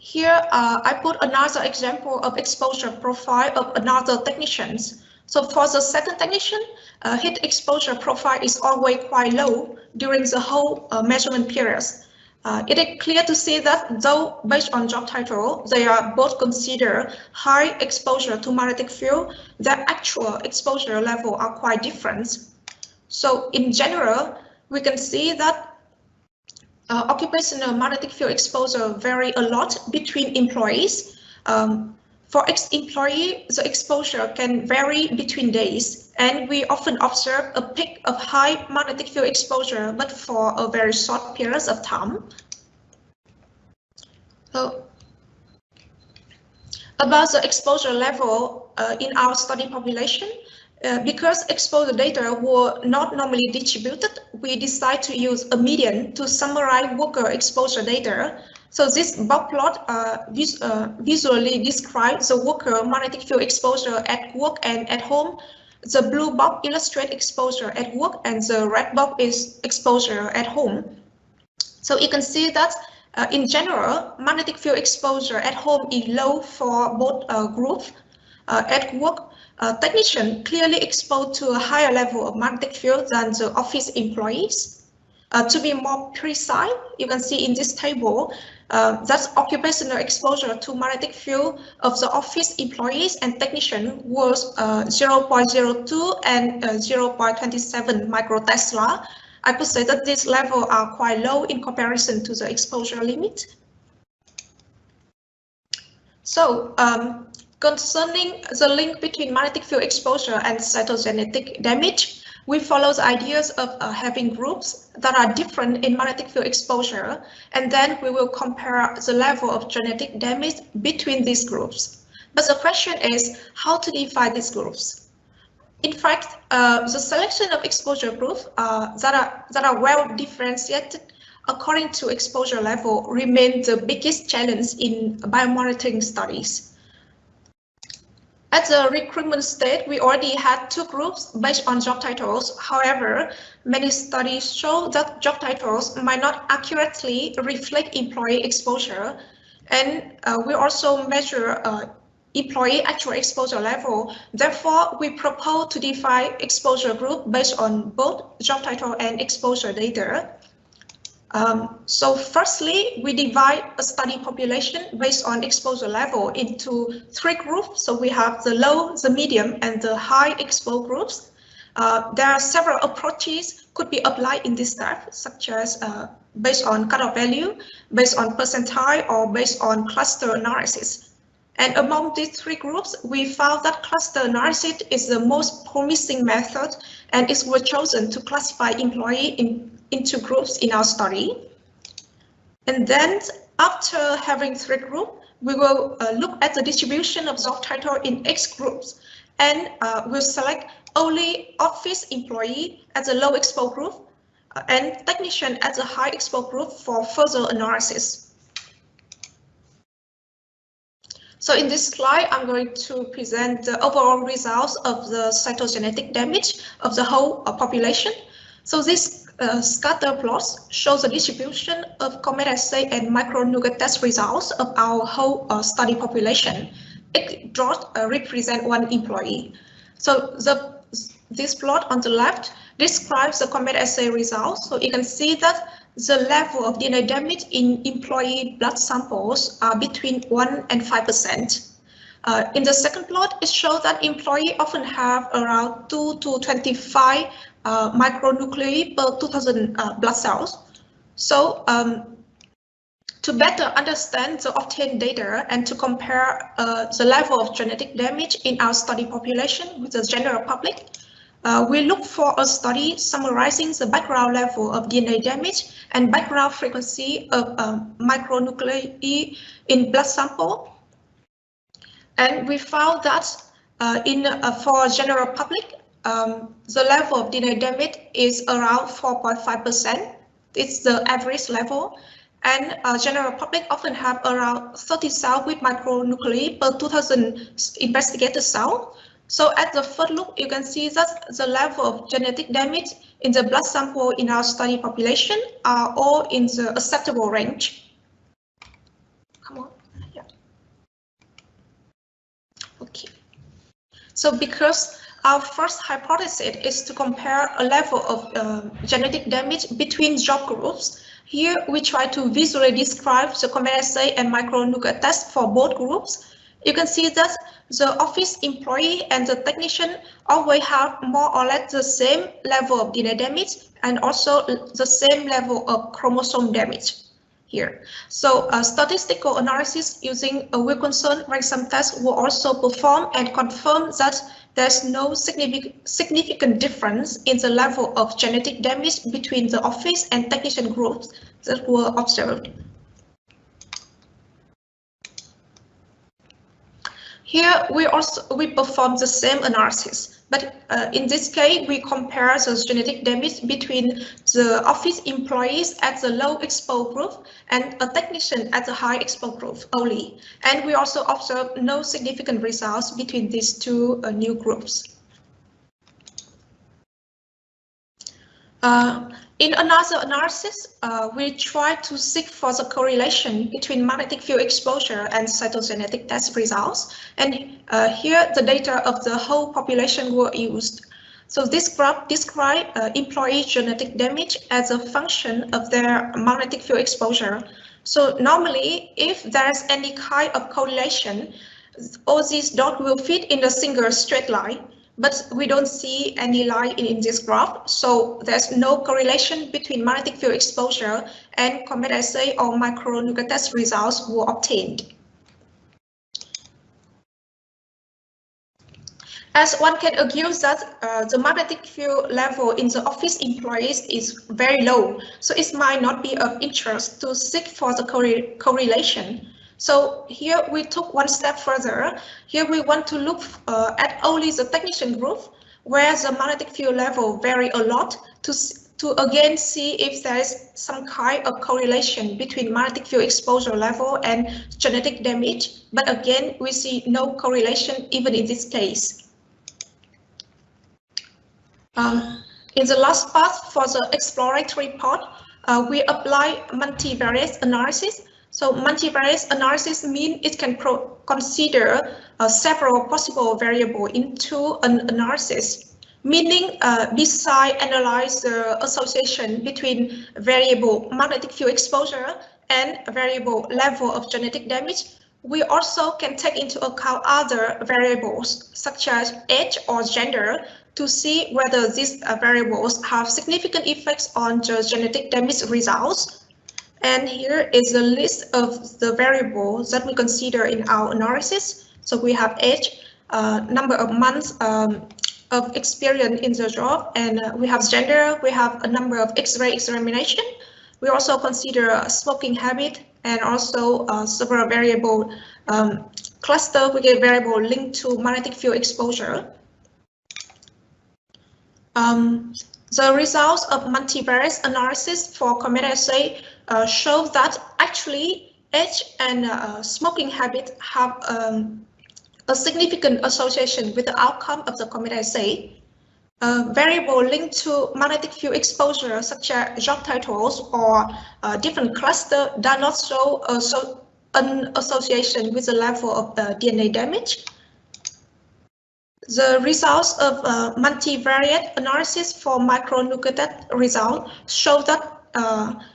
Speaker 6: Here, I put another example of exposure profile of another technicians. So for the second technician, his exposure profile is always quite low during the whole measurement period. It is clear to see that though based on job title, they are both considered high exposure to magnetic field, their actual exposure level are quite different. So in general, we can see that occupational magnetic field exposure vary a lot between employees. For ex-employee, the exposure can vary between days, and we often observe a peak of high magnetic field exposure, but for a very short period of time. So, about the exposure level in our study population, because exposure data were not normally distributed, we decided to use a median to summarize worker exposure data. So this box plot visually describes the worker magnetic field exposure at work and at home. The blue box illustrates exposure at work, and the red box is exposure at home. So you can see that in general, magnetic field exposure at home is low for both groups. At work, technicians clearly exposed to a higher level of magnetic field than the office employees. To be more precise, you can see in this table that occupational exposure to magnetic field of the office employees and technicians was 0.02 and 0.27 microtesla. I could say that these levels are quite low in comparison to the exposure limit. So, concerning the link between magnetic field exposure and cytogenetic damage, we follow the ideas of having groups that are different in magnetic field exposure, and then we will compare the level of genetic damage between these groups. But the question is how to define these groups. In fact, the selection of exposure groups that are well differentiated according to exposure level remains the biggest challenge in biomonitoring studies. At the recruitment stage, we already had two groups based on job titles. However, many studies show that job titles might not accurately reflect employee exposure, and we also measure employee actual exposure level. Therefore, we propose to define exposure group based on both job title and exposure data. So firstly, we divide a study population based on exposure level into three groups. So we have the low, the medium, and the high exposure groups. There are several approaches could be applied in this type, such as based on cutoff value, based on percentile, or based on cluster analysis. And among these three groups, we found that cluster analysis is the most promising method, and it was chosen to classify employees into groups in our study. And then after having three groups, we will look at the distribution of job title in X groups, and we'll select only office employee as a low exposure group and technician as a high exposure group for further analysis. So in this slide, I'm going to present the overall results of the cytogenetic damage of the whole population. So this scatter plots shows the distribution of comet assay and micronugget test results of our whole study population. Each dot represents one employee. So this plot on the left describes the comet assay results. So you can see that the level of DNA damage in employee blood samples are between 1 and 5%. In the second plot, it shows that employees often have around 2 to 25 micronuclei per 2,000 blood cells. So to better understand the obtained data and to compare the level of genetic damage in our study population with the general public, we look for a study summarizing the background level of DNA damage and background frequency of micronuclei in blood sample. And we found that for general public, the level of DNA damage is around 4.5%. It's the average level. And general public often have around 30 cells with micronuclei per 2,000 investigated cells. So at the first look, you can see that the level of genetic damage in the blood sample in our study population are all in the acceptable range. Come on, yeah. Okay. So because our first hypothesis is to compare a level of genetic damage between job groups, here we try to visually describe the comet assay and micronugget test for both groups. You can see that the office employee and the technician always have more or less the same level of DNA damage and also the same level of chromosome damage here. So statistical analysis using a Wilkinson ransom test will also perform and confirm that there's no significant difference in the level of genetic damage between the office and technician groups that were observed. Here we perform the same analysis, but in this case we compare the genetic damage between the office employees at the low exposed group and a technician at the high exposed group only, and we also observe no significant results between these two new groups. In another analysis, we try to seek for the correlation between magnetic field exposure and cytogenetic test results. And here the data of the whole population were used. So this graph describes employee genetic damage as a function of their magnetic field exposure. So normally, if there's any kind of correlation, all these dots will fit in a single straight line. But we don't see any line in this graph, so there's no correlation between magnetic field exposure and comet assay or micronuclear test results were obtained. As one can argue that the magnetic field level in the office employees is very low, so it might not be of interest to seek for the correlation. So here we took one step further. Here we want to look at only the technician group, where the magnetic field level vary a lot, to again see if there is some kind of correlation between magnetic field exposure level and genetic damage. But again, we see no correlation even in this case. In the last part, for the exploratory part, we apply multivariate analysis. So multivariate analysis means it can consider several possible variables into an analysis, meaning besides analyze the association between variable magnetic field exposure and variable level of genetic damage, we also can take into account other variables such as age or gender to see whether these variables have significant effects on the genetic damage results. And here is a list of the variables that we consider in our analysis. So we have age, number of months of experience in the job, and we have gender, we have a number of X-ray examination. We also consider smoking habit and also several variable cluster, we get variable linked to magnetic field exposure. The results of multivariate analysis for comet assay show that actually age and smoking habit have a significant association with the outcome of the comet assay. Variable linked to magnetic field exposure, such as job titles or different cluster, do not show an association with the level of DNA damage. The results of multivariate analysis for micronucleotide result show that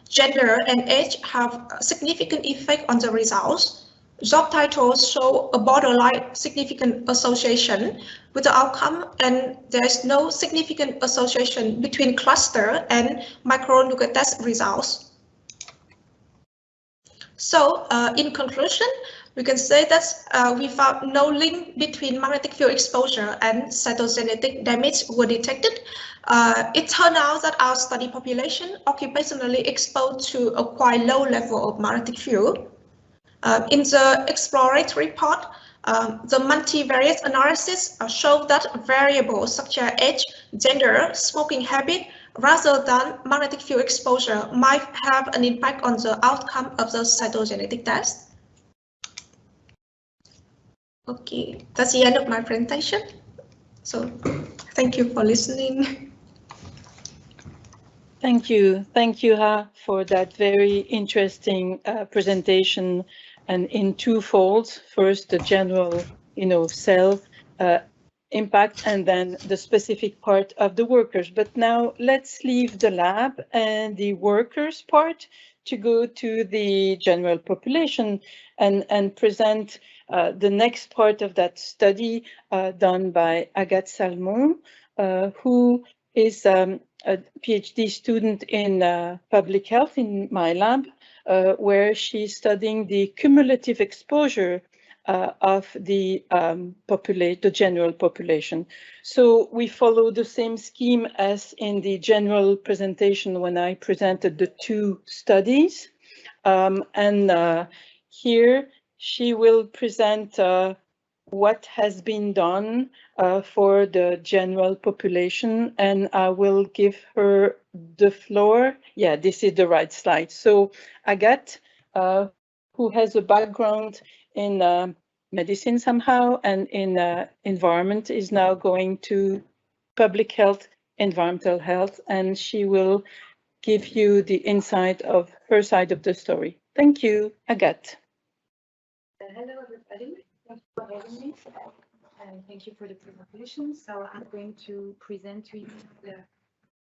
Speaker 6: gender and age have a significant effect on the results. Job titles show a borderline significant association with the outcome, and there's no significant association between cluster and micronucleotide test results. So in conclusion, we can say that we found no link between magnetic field exposure and cytogenetic damage were detected. It turned out that our study population occupationally exposed to a quite low level of magnetic field. In the exploratory part, the multivariate analysis showed that variables such as age, gender, smoking habit, rather than magnetic field exposure might have an impact on the outcome of the cytogenetic test. Okay, that's the end of my presentation. So thank you for listening.
Speaker 1: Thank you, Ha, for that very interesting presentation, and in two folds. First, the general, cell impact, and then the specific part of the workers. But now let's leave the lab and the workers part to go to the general population and present the next part of that study done by Agathe Salmon, who is a PhD student in public health in my lab, where she's studying the cumulative exposure of the the general population. So we follow the same scheme as in the general presentation when I presented the two studies. Here she will present what has been done for the general population, and I will give her the floor. Yeah, this is the right slide. So Agathe, who has a background in medicine somehow and in environment, is now going to public health, environmental health, and she will give you the insight of her side of the story. Thank you, Agathe.
Speaker 7: Hello, everybody. Thank you for having me. And thank you for the presentation. So I'm going to present to you the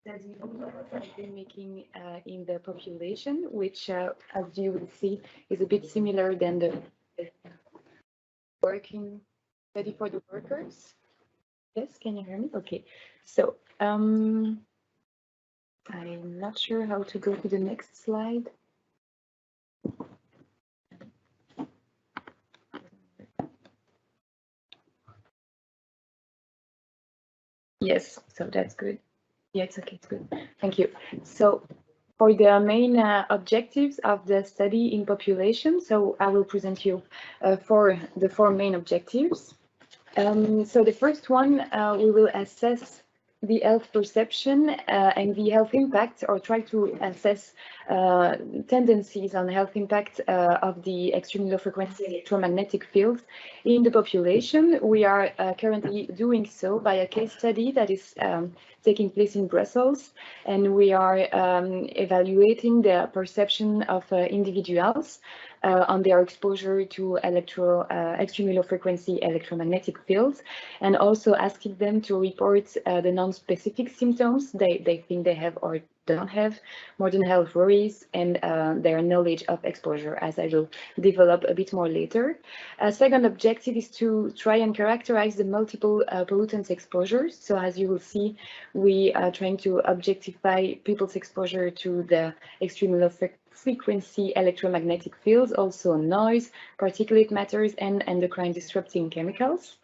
Speaker 7: study I've been making in the population, which, as you will see, is a bit similar than the working study for the workers. Yes, can you hear me? Okay. So I'm not sure how to go to the next slide. Yes, so that's good. Yeah, it's okay, it's good. Thank you. So for the main objectives of the study in population, so I will present you for the four main objectives. So the first one, we will assess the health perception and the health impact, or try to assess tendencies on health impact of the extremely low frequency electromagnetic fields in the population. We are currently doing so by a case study that is taking place in Brussels, and we are evaluating the perception of individuals on their exposure to extremely low frequency electromagnetic fields, and also asking them to report the non-specific symptoms they think they have or don't have, modern health worries, and their knowledge of exposure, as I will develop a bit more later. A second objective is to try and characterize the multiple pollutants exposures. So as you will see, we are trying to objectify people's exposure to the extremely low frequency electromagnetic fields, also noise, particulate matters, and endocrine disrupting chemicals.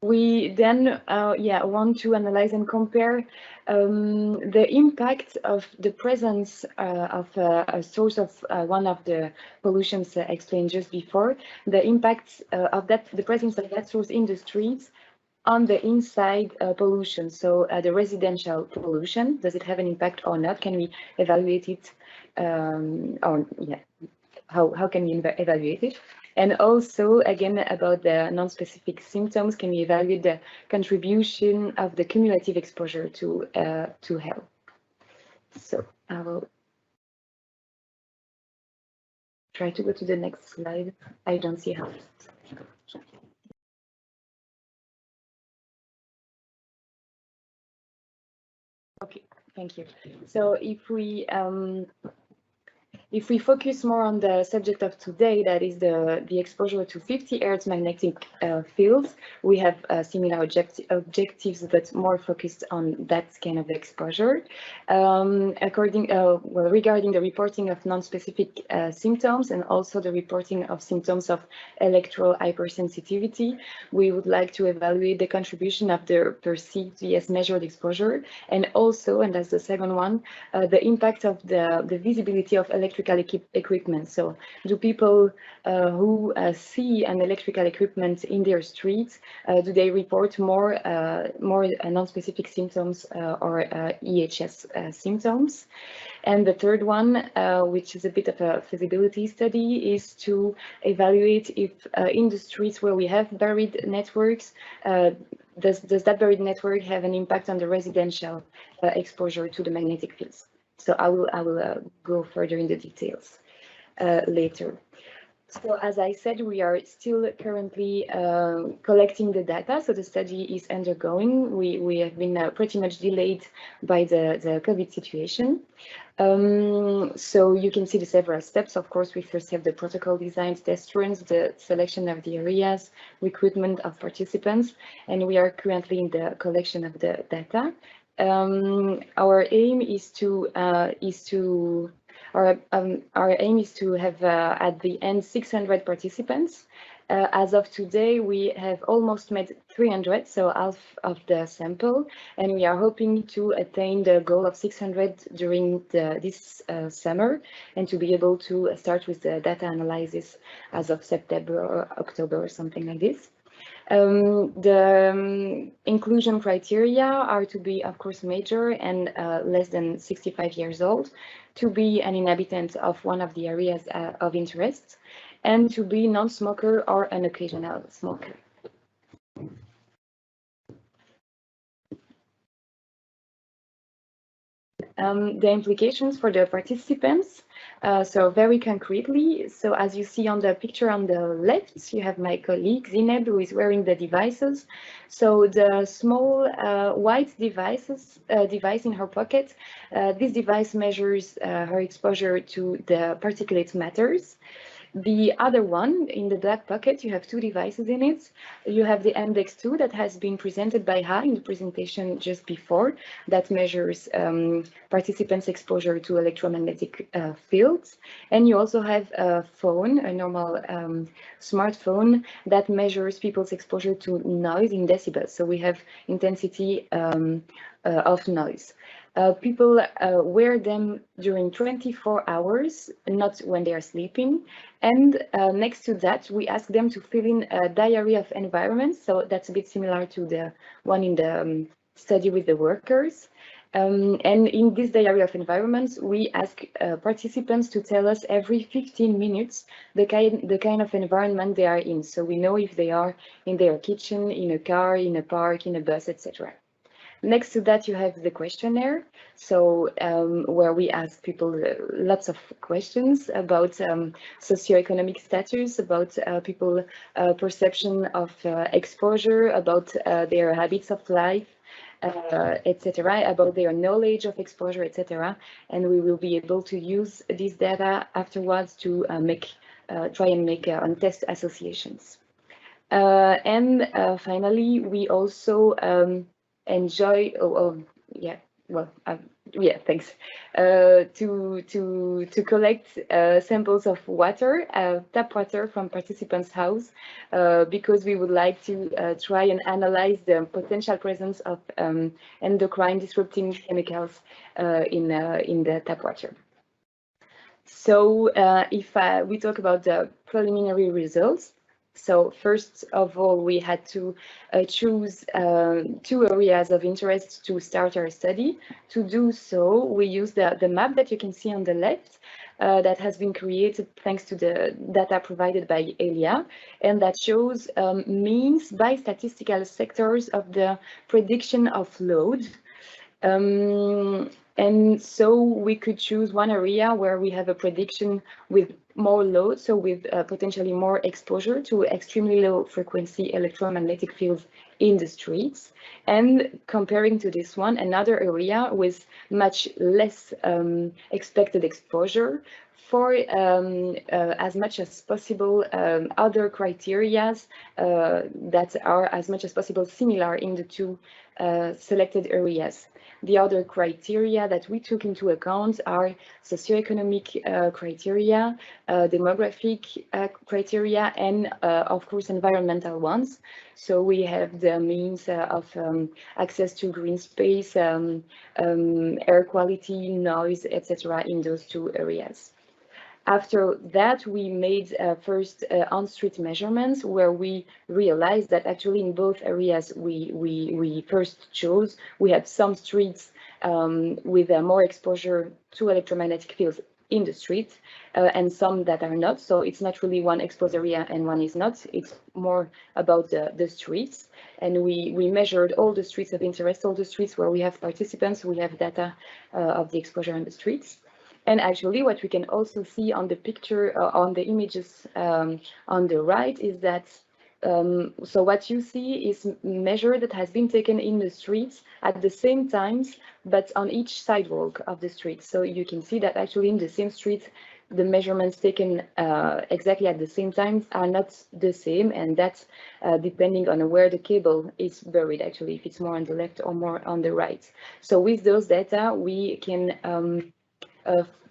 Speaker 7: We then want to analyze and compare the impact of the presence of a source of one of the pollutions explained just before, the impacts of the presence of that source in the streets on the inside pollution. So the residential pollution, does it have an impact or not? Can we evaluate it? How can we evaluate it? And also, again, about the non-specific symptoms, can we evaluate the contribution of the cumulative exposure to health? So I will try to go to the next slide. I don't see how. Okay, thank you. So if we focus more on the subject of today, that is the exposure to 50 Hertz magnetic fields, we have similar objectives, but more focused on that kind of exposure. Regarding the reporting of non-specific symptoms and also the reporting of symptoms of electro hypersensitivity, we would like to evaluate the contribution of the perceived VS measured exposure, and also, and that's the second one, the impact of the visibility of electrical equipment. So do people who see an electrical equipment in their streets, do they report more non-specific symptoms or EHS symptoms? And the third one, which is a bit of a feasibility study, is to evaluate if in the streets where we have buried networks, does that buried network have an impact on the residential exposure to the magnetic fields? So I will go further in the details later. So as I said, we are still currently collecting the data. So the study is undergoing. We have been pretty much delayed by the COVID situation. So you can see the several steps. Of course, we first have the protocol designs, test runs, the selection of the areas, recruitment of participants, and we are currently in the collection of the data. Our aim is to have at the end 600 participants. As of today, we have almost met 300, so half of the sample, and we are hoping to attain the goal of 600 during this summer, and to be able to start with the data analysis as of September or October or something like this. The inclusion criteria are to be, of course, major and less than 65 years old, to be an inhabitant of one of the areas of interest, and to be non-smoker or an occasional smoker. The implications for the participants. So very concretely, so as you see on the picture on the left, you have my colleague Zineb, who is wearing the devices. So the small white device in her pocket, this device measures her exposure to the particulate matters. The other one, in the black pocket, you have two devices in it. You have the Index 2 that has been presented by Ha in the presentation just before, that measures participants' exposure to electromagnetic fields. And you also have a phone, a normal smartphone, that measures people's exposure to noise in decibels. So we have intensity of noise. People wear them during 24 hours, not when they are sleeping. And next to that, we ask them to fill in a diary of environment. So that's a bit similar to the one in the study with the workers. And in this diary of environments, we ask participants to tell us every 15 minutes the kind of environment they are in. So we know if they are in their kitchen, in a car, in a park, in a bus, etc. Next to that, you have the questionnaire, so where we ask people lots of questions about socioeconomic status, about people's perception of exposure, about their habits of life, etc., about their knowledge of exposure, etc. And we will be able to use this data afterwards to try and make test associations. And finally, we also enjoy thanks to collect samples of water, tap water from participants' house, because we would like to try and analyze the potential presence of endocrine disrupting chemicals in the tap water. So if we talk about the preliminary results, so first of all, we had to choose 2 areas of interest to start our study. To do so, we used the map that you can see on the left, that has been created thanks to the data provided by Elia, and that shows means by statistical sectors of the prediction of load. And so we could choose one area where we have a prediction with more load, so with potentially more exposure to extremely low frequency electromagnetic fields in the streets. And comparing to this one, another area with much less expected exposure for as much as possible other criteria that are as much as possible similar in the 2 selected areas. The other criteria that we took into account are socioeconomic criteria, demographic criteria, and of course environmental ones. So we have the means of access to green space, air quality, noise, etc. in those 2 areas. After that, we made first on-street measurements, where we realized that actually in both areas we first chose, we had some streets with more exposure to electromagnetic fields in the street, and some that are not. So it's not really one exposed area and one is not. It's more about the streets. And we measured all the streets of interest, all the streets where we have participants, we have data of the exposure on the streets. And actually, what we can also see on the picture, on the images on the right, is that so what you see is measure that has been taken in the streets at the same times, but on each sidewalk of the street. So you can see that actually in the same street, the measurements taken exactly at the same time are not the same, and that's depending on where the cable is buried, actually, if it's more on the left or more on the right. So with those data, we can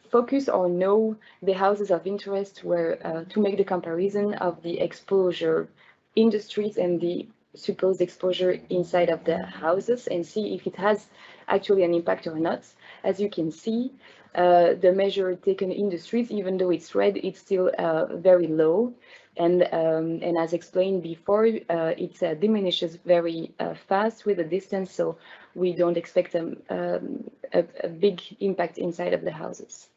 Speaker 7: focus or know the houses of interest where to make the comparison of the exposure in the streets and the supposed exposure inside of the houses, and see if it has actually an impact or not. As you can see, the measure taken in the streets, even though it's red, it's still very low. And as explained before, it diminishes very fast with the distance, so we don't expect a big impact inside of the houses.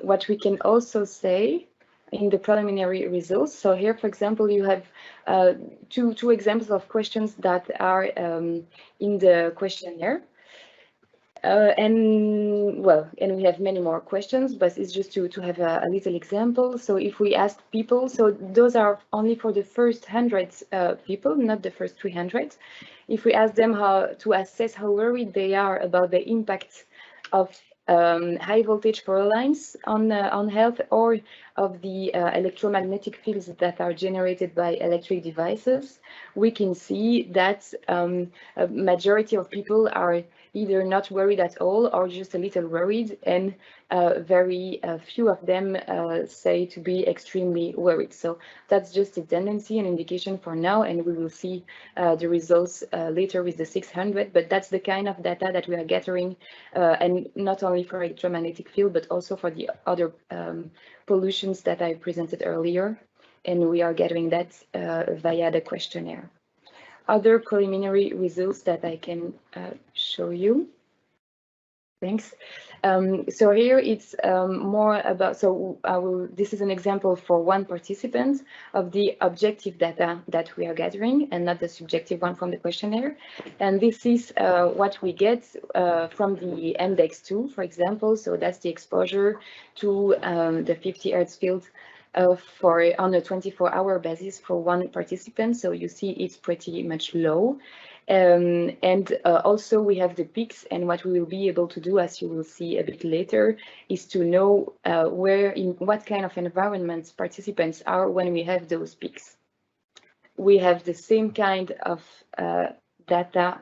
Speaker 7: What we can also say in the preliminary results. So here, for example, you have two examples of questions that are in the questionnaire. And we have many more questions, but it's just to have a little example. So if we ask people, so those are only for the first 100 people, not the first 300. If we ask them how to assess how worried they are about the impact of high voltage power lines on health, or of the electromagnetic fields that are generated by electric devices, we can see that a majority of people are either not worried at all or just a little worried, and very few of them say to be extremely worried. So that's just a tendency, an indication for now, and we will see the results later with the 600, but that's the kind of data that we are gathering, and not only for electromagnetic field, but also for the other pollutions that I presented earlier, and we are gathering that via the questionnaire. Other preliminary results that I can show you. Thanks. So here it's more about, so this is an example for one participant of the objective data that we are gathering, and not the subjective one from the questionnaire. And this is what we get from the index 2, for example. So that's the exposure to the 50 Hertz field on a 24-hour basis for one participant. So you see it's pretty much low. And also we have the peaks, and what we will be able to do, as you will see a bit later, is to know what kind of environments participants are when we have those peaks. We have the same kind of data.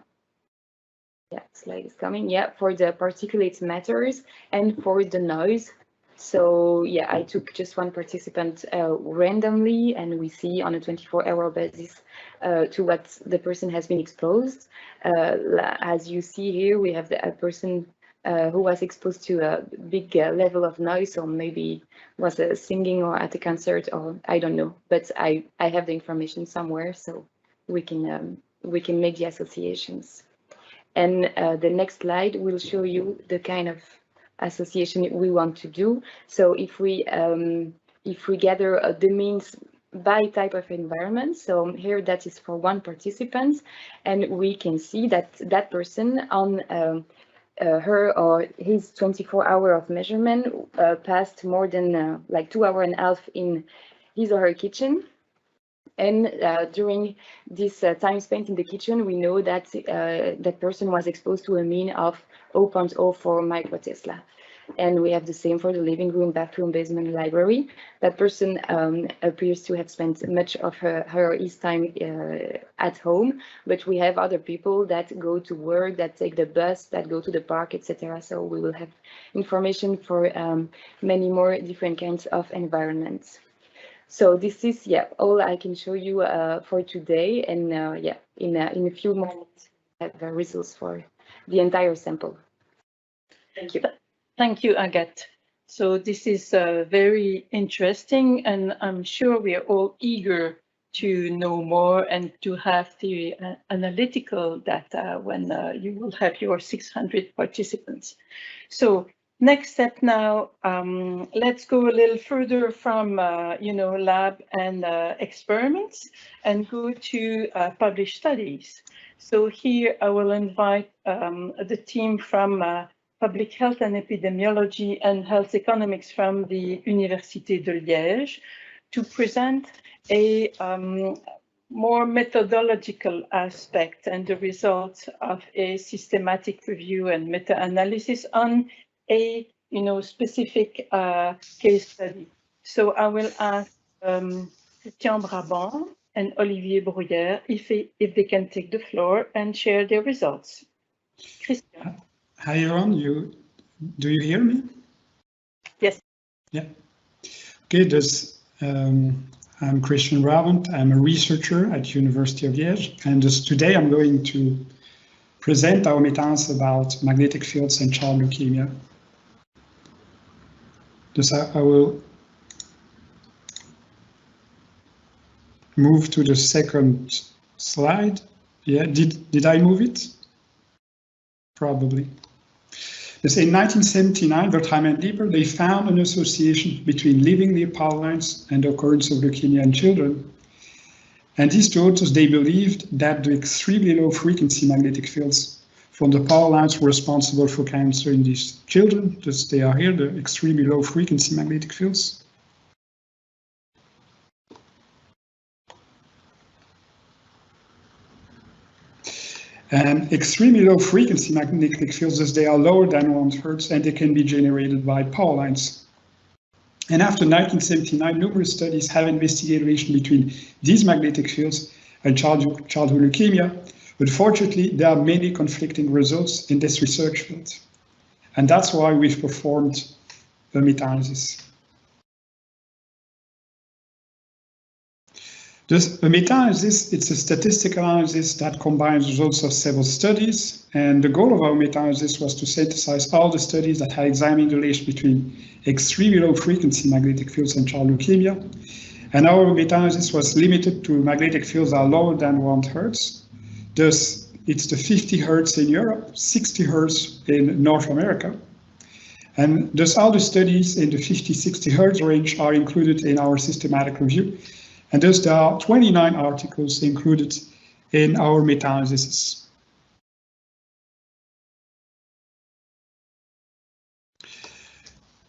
Speaker 7: Yeah, slide is coming. Yeah, for the particulate matters and for the noise. So yeah, I took just one participant randomly, and we see on a 24-hour basis to what the person has been exposed. As you see here, we have a person who was exposed to a big level of noise, or maybe was singing or at a concert, or I don't know. But I have the information somewhere, so we can make the associations. And the next slide will show you the kind of association we want to do. So if we gather the means by type of environment, so here that is for one participant, and we can see that that person on her or his 24-hour of measurement passed more than like 2.5 hours in his or her kitchen. And during this time spent in the kitchen, we know that that person was exposed to a mean of 0.04 microtesla. And we have the same for the living room, bathroom, basement, library. That person appears to have spent much of his time at home, but we have other people that go to work, that take the bus, that go to the park, etc. So we will have information for many more different kinds of environments. So this is, yeah, all I can show you for today. And yeah, in a few moments, we have the results for the entire sample. Thank you.
Speaker 1: Thank you, Agathe. So this is very interesting, and I'm sure we are all eager to know more and to have the analytical data when you will have your 600 participants. So next step now, let's go a little further from lab and experiments and go to published studies. So here I will invite the team from Public Health and Epidemiology and Health Economics from the Université de Liège to present a more methodological aspect and the results of a systematic review and meta-analysis on a specific case study. So I will ask Christian Brabant and Olivier Brouillère if they can take the floor and share their results. Christian.
Speaker 8: Hi everyone, do you hear me?
Speaker 1: Yes.
Speaker 8: Yeah. Okay, I'm Christian Brabant. I'm a researcher at University of Liège, and today I'm going to present our meta-analysis about magnetic fields and child leukemia. I will move to the second slide. Yeah, did I move it? Probably. In 1979, Wertheim and Lieber, they found an association between living near power lines and the occurrence of leukemia in children. And these two authors, they believed that the extremely low frequency magnetic fields from the power lines were responsible for cancer in these children. Just they are here, the extremely low frequency magnetic fields. And extremely low frequency magnetic fields, as they are lower than 1 Hertz, and they can be generated by power lines. And after 1979, numerous studies have investigated relation between these magnetic fields and childhood leukemia. But fortunately, there are many conflicting results in this research field. And that's why we've performed a meta-analysis. A meta-analysis, it's a statistical analysis that combines results of several studies, and the goal of our meta-analysis was to synthesize all the studies that had examined the relation between extremely low frequency magnetic fields and child leukemia. And our meta-analysis was limited to magnetic fields that are lower than 1 Hertz. Thus, it's the 50 Hertz in Europe, 60 Hertz in North America. And thus all the studies in the 50-60 Hertz range are included in our systematic review. And thus there are 29 articles included in our meta-analysis.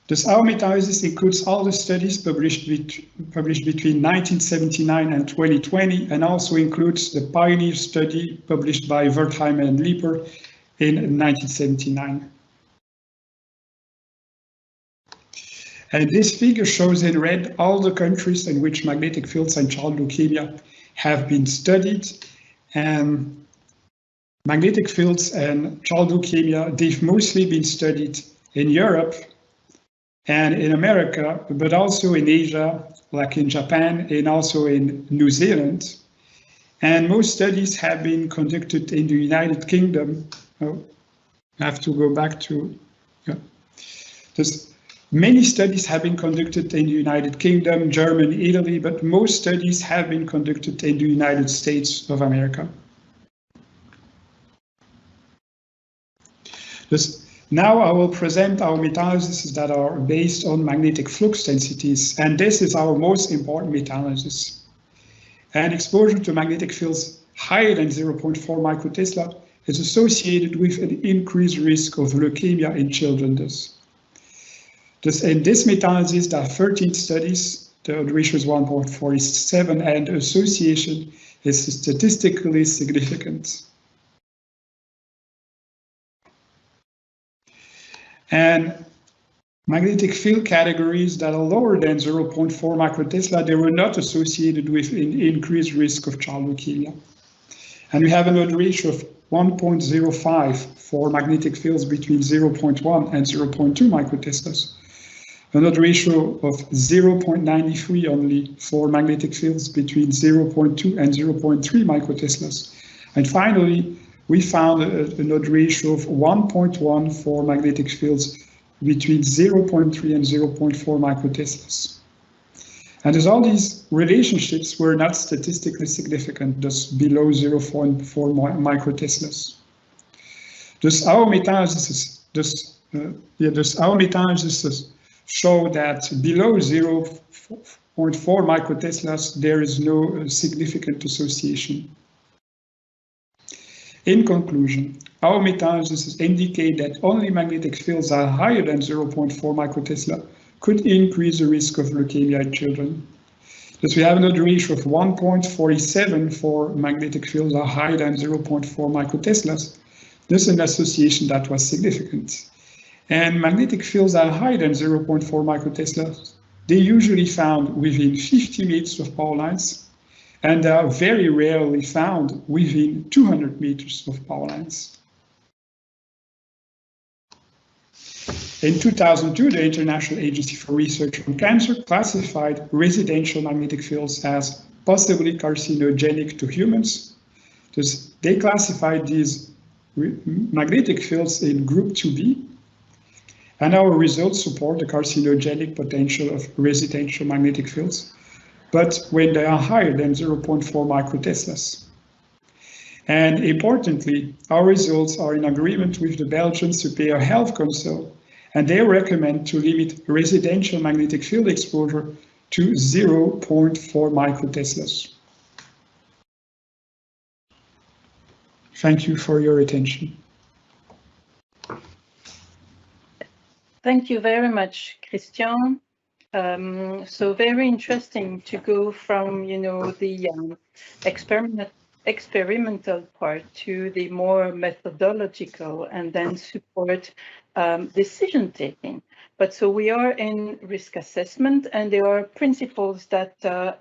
Speaker 8: Thus our meta-analysis includes all the studies published between 1979 and 2020, and also includes the pioneer study published by Wertheim and Lieber in 1979. And this figure shows in red all the countries in which magnetic fields and child leukemia have been studied. And magnetic fields and child leukemia, they've mostly been studied in Europe and in America, but also in Asia, like in Japan, and also in New Zealand. And most studies have been conducted in the United Kingdom. Oh, I have to go back to, yeah. Many studies have been conducted in the United Kingdom, Germany, Italy, but most studies have been conducted in the United States of America. Now I will present our meta-analyses that are based on magnetic flux densities, and this is our most important meta-analysis. And exposure to magnetic fields higher than 0.4 microtesla is associated with an increased risk of leukemia in children. In this meta-analysis, there are 13 studies. The ratio is 1.47, and the association is statistically significant. And magnetic field categories that are lower than 0.4 microtesla, they were not associated with an increased risk of child leukemia. And we have an odds ratio of 1.05 for magnetic fields between 0.1 and 0.2 microteslas. An odds ratio of 0.93 only for magnetic fields between 0.2 and 0.3 microteslas. And finally, we found an odds ratio of 1.1 for magnetic fields between 0.3 and 0.4 microteslas. And as all these relationships were not statistically significant, thus below 0.4 microteslas. Thus our meta-analysis show that below 0.4 microteslas, there is no significant association. In conclusion, our meta-analysis indicate that only magnetic fields that are higher than 0.4 microtesla could increase the risk of leukemia in children. Thus, we have an odds ratio of 1.47 for magnetic fields are higher than 0.4 microteslas. This is an association that was significant. And magnetic fields that are higher than 0.4 microteslas, they usually found within 50 meters of power lines, and they are very rarely found within 200 meters of power lines. In 2002, the International Agency for Research on Cancer classified residential magnetic fields as possibly carcinogenic to humans. Thus, they classified these magnetic fields in group 2B, and our results support the carcinogenic potential of residential magnetic fields, but when they are higher than 0.4 microteslas. And importantly, our results are in agreement with the Belgian Superior Health Council, and they recommend to limit residential magnetic field exposure to 0.4 microteslas. Thank you for your attention.
Speaker 1: Thank you very much, Christian. So very interesting to go from, the experimental part to the more methodological and then support decision taking. But so we are in risk assessment, and there are principles that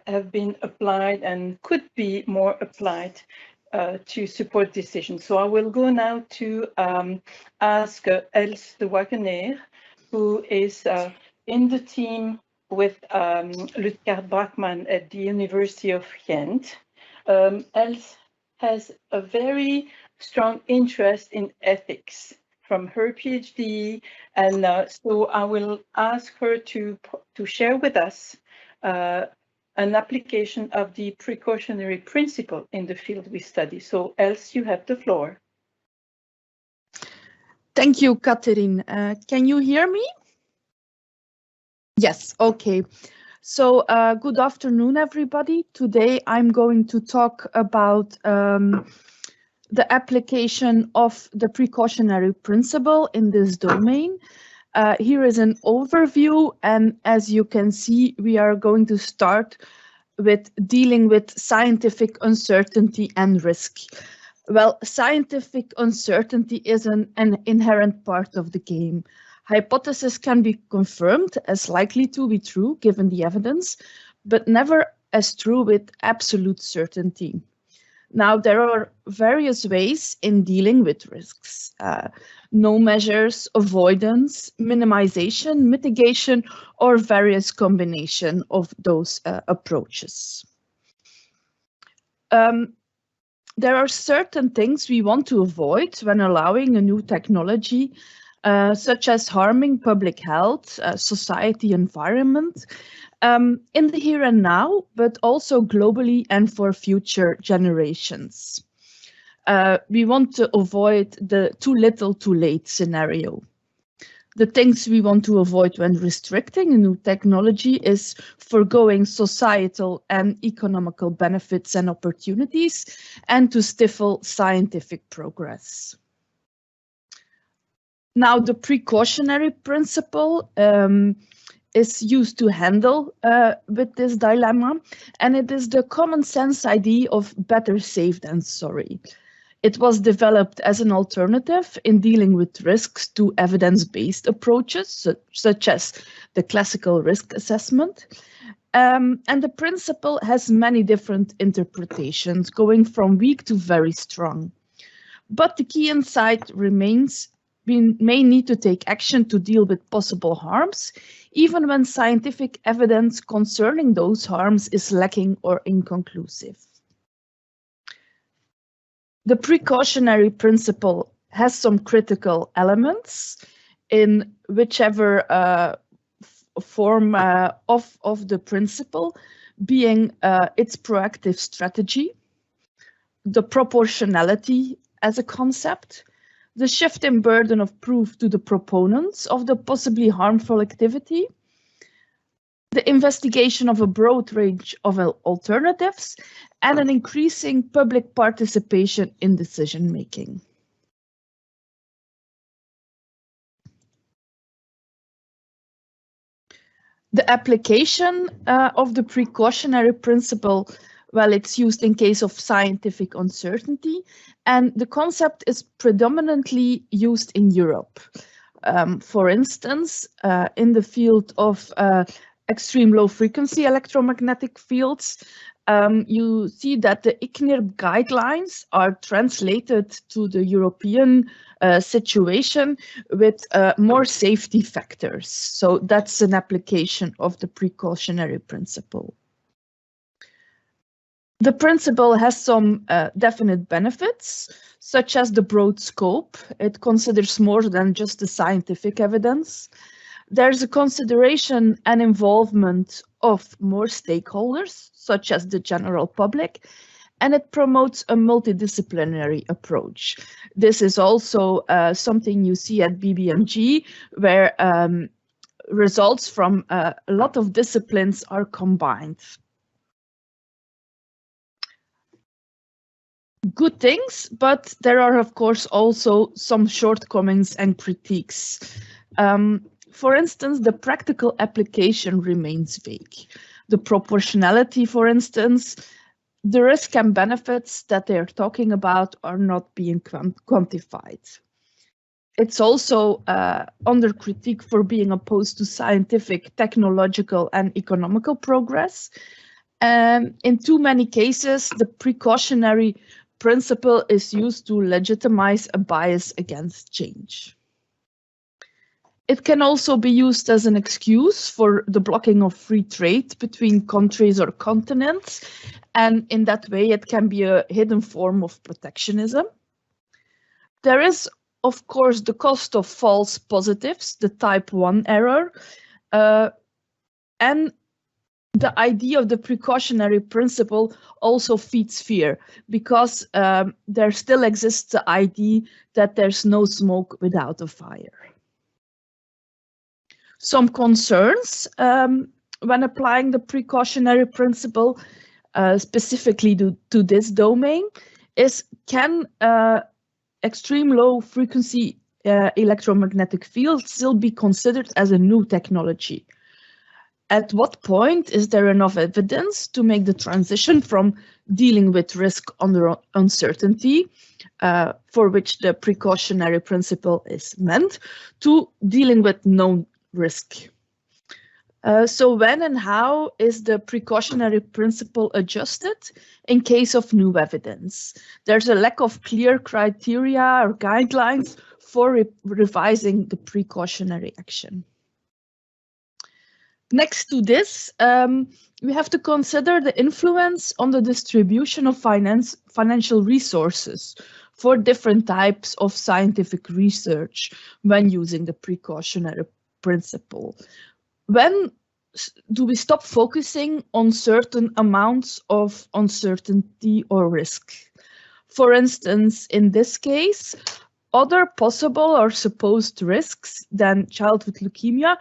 Speaker 1: have been applied and could be more applied to support decisions. So I will go now to ask Els de Wagener, who is in the team with Ludger Bachmann at the University of Ghent. Els has a very strong interest in ethics from her PhD, and so I will ask her to share with us an application of the precautionary principle in the field we study. So Els, you have the floor.
Speaker 9: Thank you, Catherine. Can you hear me? Yes, okay. So good afternoon, everybody. Today I'm going to talk about the application of the precautionary principle in this domain. Here is an overview, and as you can see, we are going to start with dealing with scientific uncertainty and risk. Well, scientific uncertainty is an inherent part of the game. Hypotheses can be confirmed as likely to be true given the evidence, but never as true with absolute certainty. Now, there are various ways in dealing with risks. No measures, avoidance, minimization, mitigation, or various combination of those approaches. There are certain things we want to avoid when allowing a new technology, such as harming public health, society, environment, in the here and now, but also globally and for future generations. We want to avoid the too little, too late scenario. The things we want to avoid when restricting a new technology is forgoing societal and economical benefits and opportunities, and to stifle scientific progress. Now, the precautionary principle is used to handle with this dilemma, and it is the common sense idea of better safe than sorry. It was developed as an alternative in dealing with risks to evidence-based approaches, such as the classical risk assessment. And the principle has many different interpretations, going from weak to very strong. But the key insight remains: we may need to take action to deal with possible harms, even when scientific evidence concerning those harms is lacking or inconclusive. The precautionary principle has some critical elements in whichever form of the principle, being its proactive strategy, the proportionality as a concept, the shift in burden of proof to the proponents of the possibly harmful activity, the investigation of a broad range of alternatives, and an increasing public participation in decision-making. The application of the precautionary principle, well, it's used in case of scientific uncertainty, and the concept is predominantly used in Europe. For instance, in the field of extreme low frequency electromagnetic fields, you see that the ICNIRP guidelines are translated to the European situation with more safety factors. So that's an application of the precautionary principle. The principle has some definite benefits, such as the broad scope. It considers more than just the scientific evidence. There's a consideration and involvement of more stakeholders, such as the general public, and it promotes a multidisciplinary approach. This is also something you see at BBEMG, where results from a lot of disciplines are combined. Good things, but there are, of course, also some shortcomings and critiques. For instance, the practical application remains vague. The proportionality, for instance, the risk and benefits that they are talking about are not being quantified. It's also under critique for being opposed to scientific, technological, and economical progress. In too many cases, the precautionary principle is used to legitimize a bias against change. It can also be used as an excuse for the blocking of free trade between countries or continents, and in that way it can be a hidden form of protectionism. There is, of course, the cost of false positives, the type 1 error, and the idea of the precautionary principle also feeds fear, because there still exists the idea that there's no smoke without a fire. Some concerns when applying the precautionary principle, specifically to this domain, is can extreme low frequency electromagnetic fields still be considered as a new technology? At what point is there enough evidence to make the transition from dealing with risk under uncertainty, for which the precautionary principle is meant, to dealing with known risk? So when and how is the precautionary principle adjusted in case of new evidence? There's a lack of clear criteria or guidelines for revising the precautionary action. Next to this, we have to consider the influence on the distribution of financial resources for different types of scientific research when using the precautionary principle. When do we stop focusing on certain amounts of uncertainty or risk? For instance, in this case, other possible or supposed risks than childhood leukemia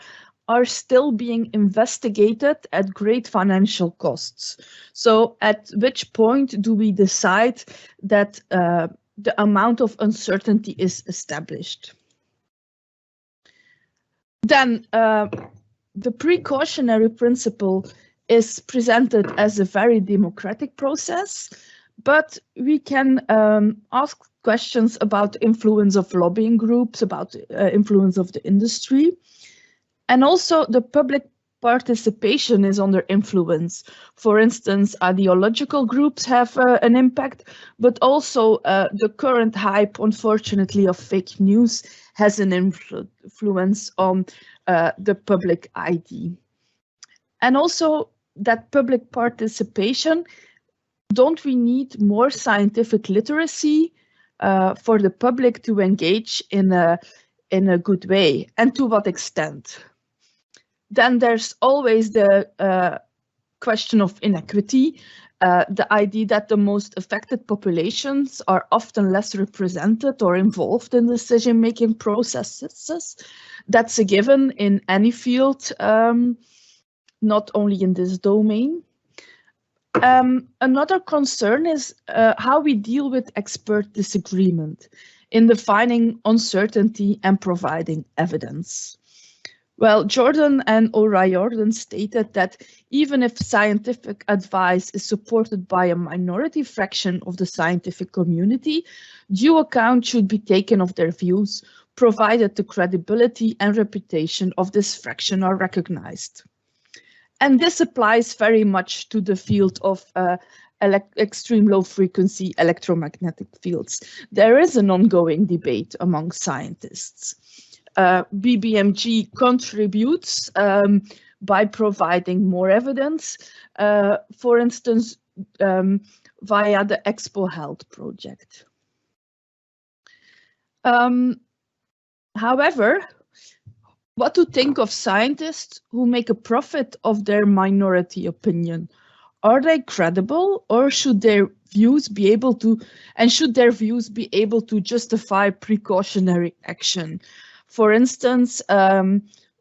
Speaker 9: are still being investigated at great financial costs. So at which point do we decide that the amount of uncertainty is established? Then the precautionary principle is presented as a very democratic process, but we can ask questions about the influence of lobbying groups, about the influence of the industry. And also the public participation is under influence. For instance, ideological groups have an impact, but also the current hype, unfortunately, of fake news has an influence on the public ID. And also that public participation, don't we need more scientific literacy for the public to engage in a good way, and to what extent? Then there's always the question of inequity, the idea that the most affected populations are often less represented or involved in decision-making processes. That's a given in any field not only in this domain. Another concern is how we deal with expert disagreement in defining uncertainty and providing evidence. Well, Jordan and O'Riordan stated that even if scientific advice is supported by a minority fraction of the scientific community, due account should be taken of their views, provided the credibility and reputation of this fraction are recognized. And this applies very much to the field of extreme low frequency electromagnetic fields. There is an ongoing debate among scientists. BBEMG contributes by providing more evidence, for instance, via the Expo Health project. However, what to think of scientists who make a profit of their minority opinion? Are they credible, or should their views be able to, justify precautionary action? For instance,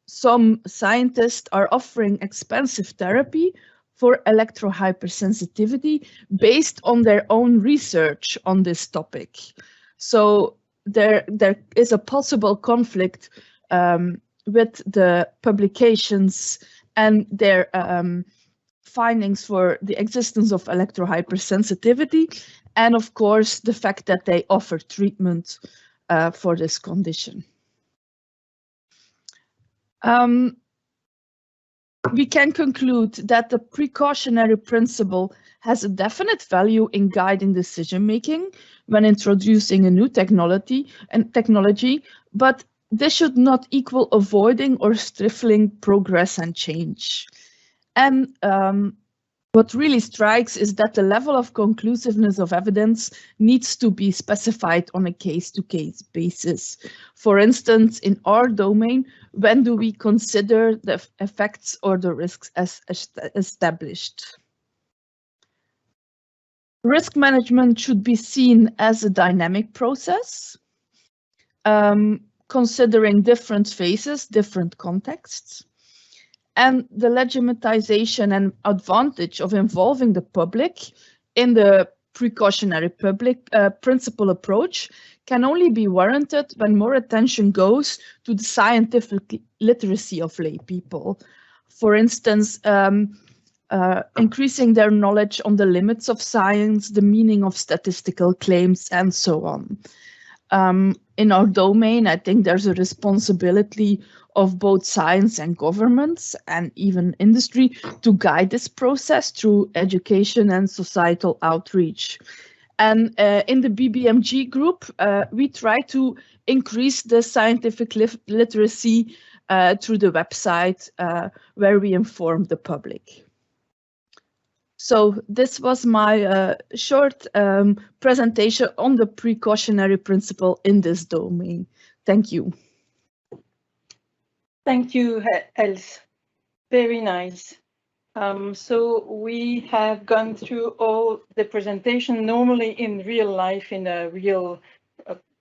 Speaker 9: some scientists are offering expensive therapy for electrohypersensitivity based on their own research on this topic. So there is a possible conflict with the publications and their findings for the existence of electrohypersensitivity, and of course the fact that they offer treatment for this condition. We can conclude that the precautionary principle has a definite value in guiding decision-making when introducing a new technology, but this should not equal avoiding or stifling progress and change. And what really strikes is that the level of conclusiveness of evidence needs to be specified on a case-to-case basis. For instance, in our domain, when do we consider the effects or the risks as established? Risk management should be seen as a dynamic process, considering different phases, different contexts. And the legitimization and advantage of involving the public in the precautionary principle approach can only be warranted when more attention goes to the scientific literacy of lay people. For instance, increasing their knowledge on the limits of science, the meaning of statistical claims, and so on. In our domain, I think there's a responsibility of both science and governments and even industry to guide this process through education and societal outreach. And in the BBEMG group, we try to increase the scientific literacy through the website where we inform the public. So this was my short presentation on the precautionary principle in this domain. Thank you.
Speaker 1: Thank you, Els. Very nice. So we have gone through all the presentation. Normally in real life, in a real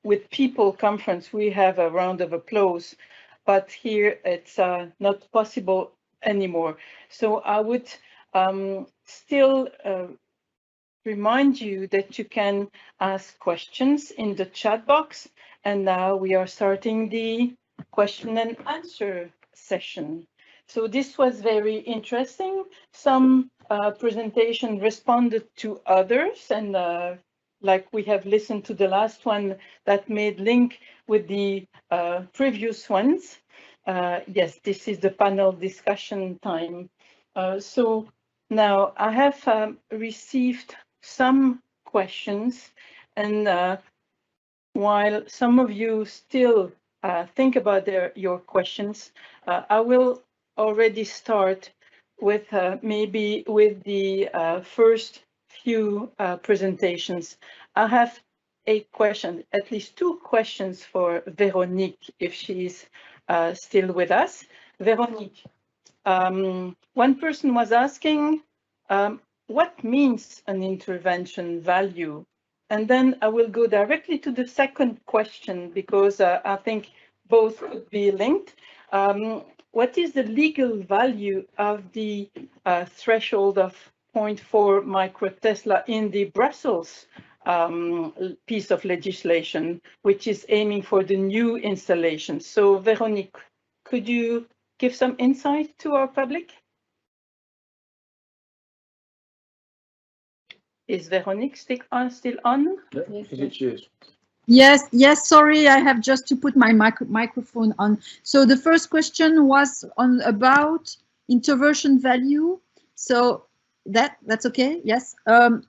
Speaker 1: with people conference, we have a round of applause, but here it's not possible anymore. So I would still remind you that you can ask questions in the chat box. And now we are starting the question and answer session. So this was very interesting. Some presentation responded to others, and like we have listened to the last one that made link with the previous ones. Yes, this is the panel discussion time. So now I have received some questions, and while some of you still think about your questions, I will already start with maybe with the first few presentations. I have a question, at least two questions for Véronique, if she's still with us. Véronique, one person was asking, what means an intervention value? And then I will go directly to the second question, because I think both could be linked. what is the legal value of the threshold of 0.4 microtesla in the Brussels piece of legislation, which is aiming for the new installations? So, Véronique, could you give some insight to our public? Is Véronique still on?
Speaker 3: Yes, sorry, I have just to put my microphone on. So the first question was about interversion value. So that's okay, yes.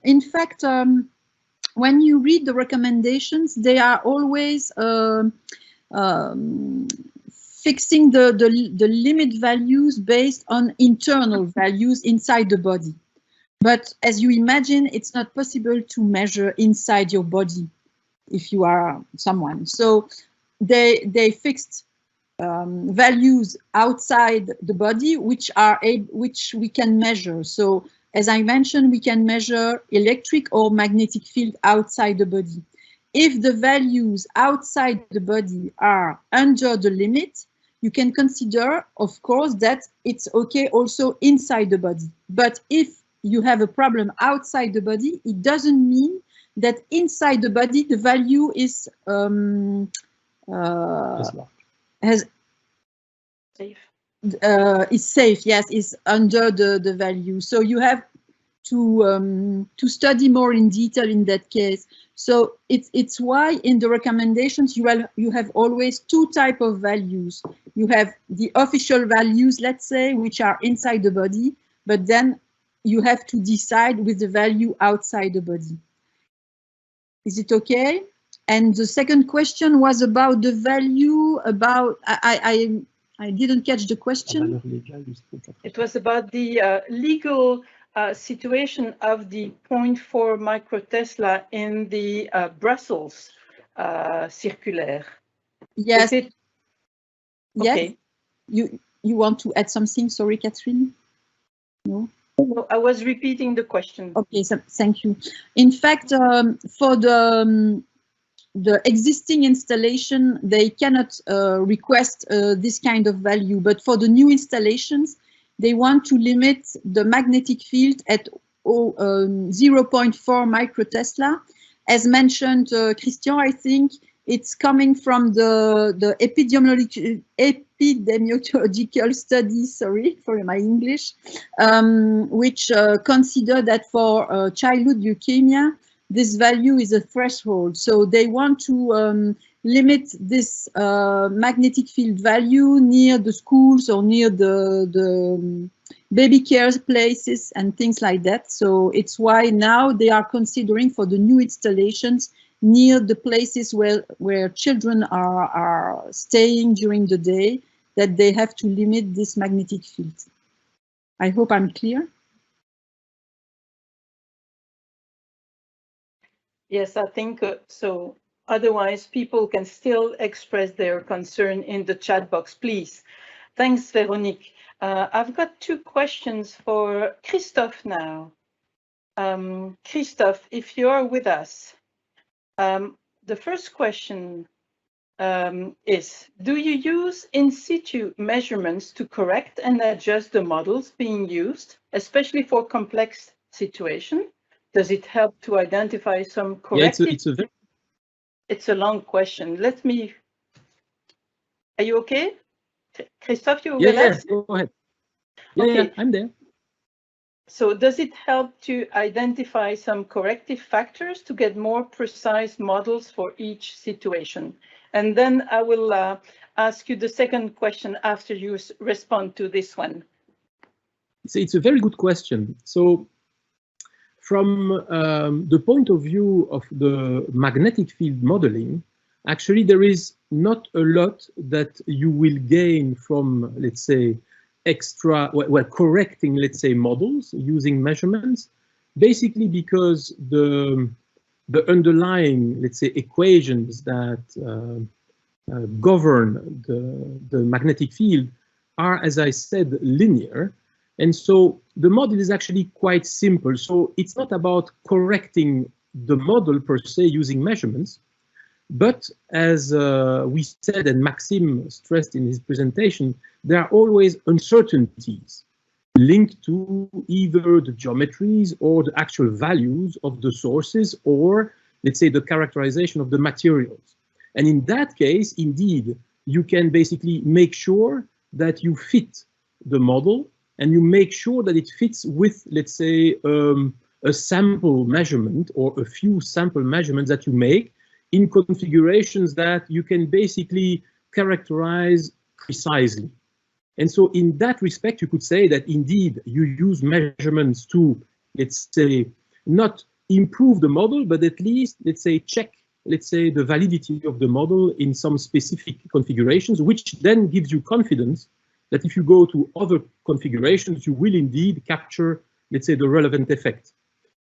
Speaker 3: In fact, when you read the recommendations, they are always fixing the limit values based on internal values inside the body. But as you imagine, it's not possible to measure inside your body if you are someone. So they fixed values outside the body, which we can measure. So as I mentioned, we can measure electric or magnetic field outside the body. If the values outside the body are under the limit, you can consider, of course, that it's okay also inside the body. But if you have a problem outside the body, it doesn't mean that inside the body the value is safe. Yes, is under the value. So you have to study more in detail in that case. So it's why in the recommendations you have always two types of values. You have the official values, let's say, which are inside the body, but then you have to decide with the value outside the body. Is it okay? And the second question was about the value, about, I didn't catch the question.
Speaker 1: It was about the legal situation of the 0.4 microtesla in the Brussels circulaire.
Speaker 3: Yes.
Speaker 1: Okay.
Speaker 3: Yes. You want to add something? Sorry, Catherine. No.
Speaker 1: No, I was repeating the question.
Speaker 3: Okay, so thank you. In fact, for the existing installation, they cannot request this kind of value, but for the new installations, they want to limit the magnetic field at 0.4 microtesla. As mentioned, Christian, I think it's coming from the epidemiological studies, sorry for my English, which consider that for childhood leukemia, this value is a threshold. So they want to limit this magnetic field value near the schools or near the baby care places and things like that. So it's why now they are considering for the new installations near the places where children are staying during the day, that they have to limit this magnetic field. I hope I'm clear.
Speaker 1: Yes, I think so. Otherwise, people can still express their concern in the chat box, please. Thanks, Véronique. I've got two questions for Christophe now. Christophe, if you are with us, the first question is, do you use in-situ measurements to correct and adjust the models being used, especially for complex situations? Does it help to identify some corrective?
Speaker 4: Yeah,
Speaker 1: it's a long question. Let me. Are you okay, Christophe? You with us?
Speaker 4: Go ahead. Yeah,
Speaker 1: okay.
Speaker 4: Yeah, I'm there.
Speaker 1: So does it help to identify some corrective factors to get more precise models for each situation? And then I will ask you the second question after you respond to this one.
Speaker 4: It's a very good question. So from the point of view of the magnetic field modeling, actually there is not a lot that you will gain from, let's say, correcting, let's say, models using measurements, basically because the underlying, let's say, equations that govern the magnetic field are, as I said, linear. And so the model is actually quite simple. So it's not about correcting the model per se using measurements, But as we said, and Maxime stressed in his presentation, there are always uncertainties linked to either the geometries or the actual values of the sources, or let's say the characterization of the materials. And in that case, indeed, you can basically make sure that you fit the model, and you make sure that it fits with, let's say, a sample measurement or a few sample measurements that you make in configurations that you can basically characterize precisely. And so in that respect, you could say that indeed you use measurements to, let's say, not improve the model, but at least, let's say, check, let's say, the validity of the model in some specific configurations, which then gives you confidence that if you go to other configurations, you will indeed capture, let's say, the relevant effect.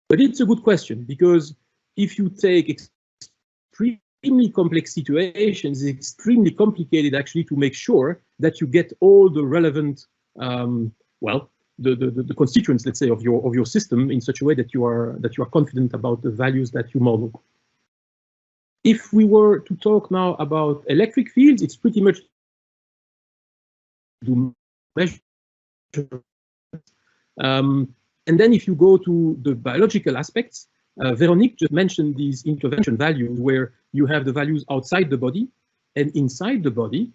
Speaker 4: But it's a good question, because if you take extremely complex situations, it's extremely complicated actually to make sure that you get all the relevant, well, the constituents, let's say, of your system in such a way that you are confident about the values that you model. If we were to talk now about electric fields, it's pretty much to measure. And then if you go to the biological aspects, Veronique just mentioned these intervention values where you have the values outside the body and inside the body.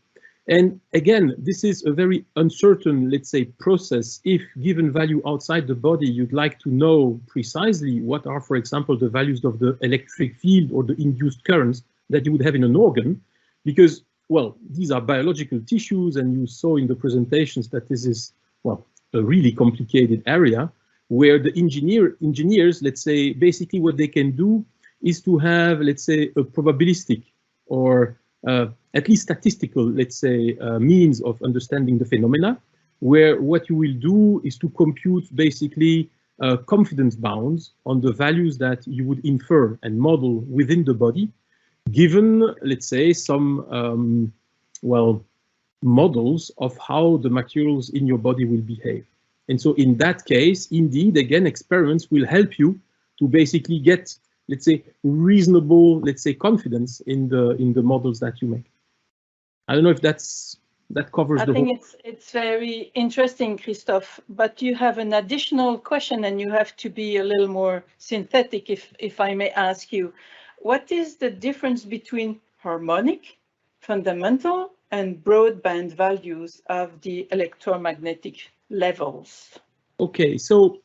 Speaker 4: And again, this is a very uncertain, let's say, process. If given value outside the body, you'd like to know precisely what are, for example, the values of the electric field or the induced currents that you would have in an organ, because, well, these are biological tissues, and you saw in the presentations that this is, well, a really complicated area where the engineers, let's say, basically what they can do is to have, let's say, a probabilistic or at least statistical, let's say, means of understanding the phenomena, where what you will do is to compute basically confidence bounds on the values that you would infer and model within the body, given, let's say, some, well, models of how the materials in your body will behave. And so in that case, indeed, again, experiments will help you to basically get, let's say, reasonable, let's say, confidence in the models that you make. I don't know if that covers the whole.
Speaker 1: I think it's very interesting, Christophe, but you have an additional question, and you have to be a little more synthetic, if I may ask you. What is the difference between harmonic, fundamental, and broadband values of the electromagnetic levels?
Speaker 4: Okay, so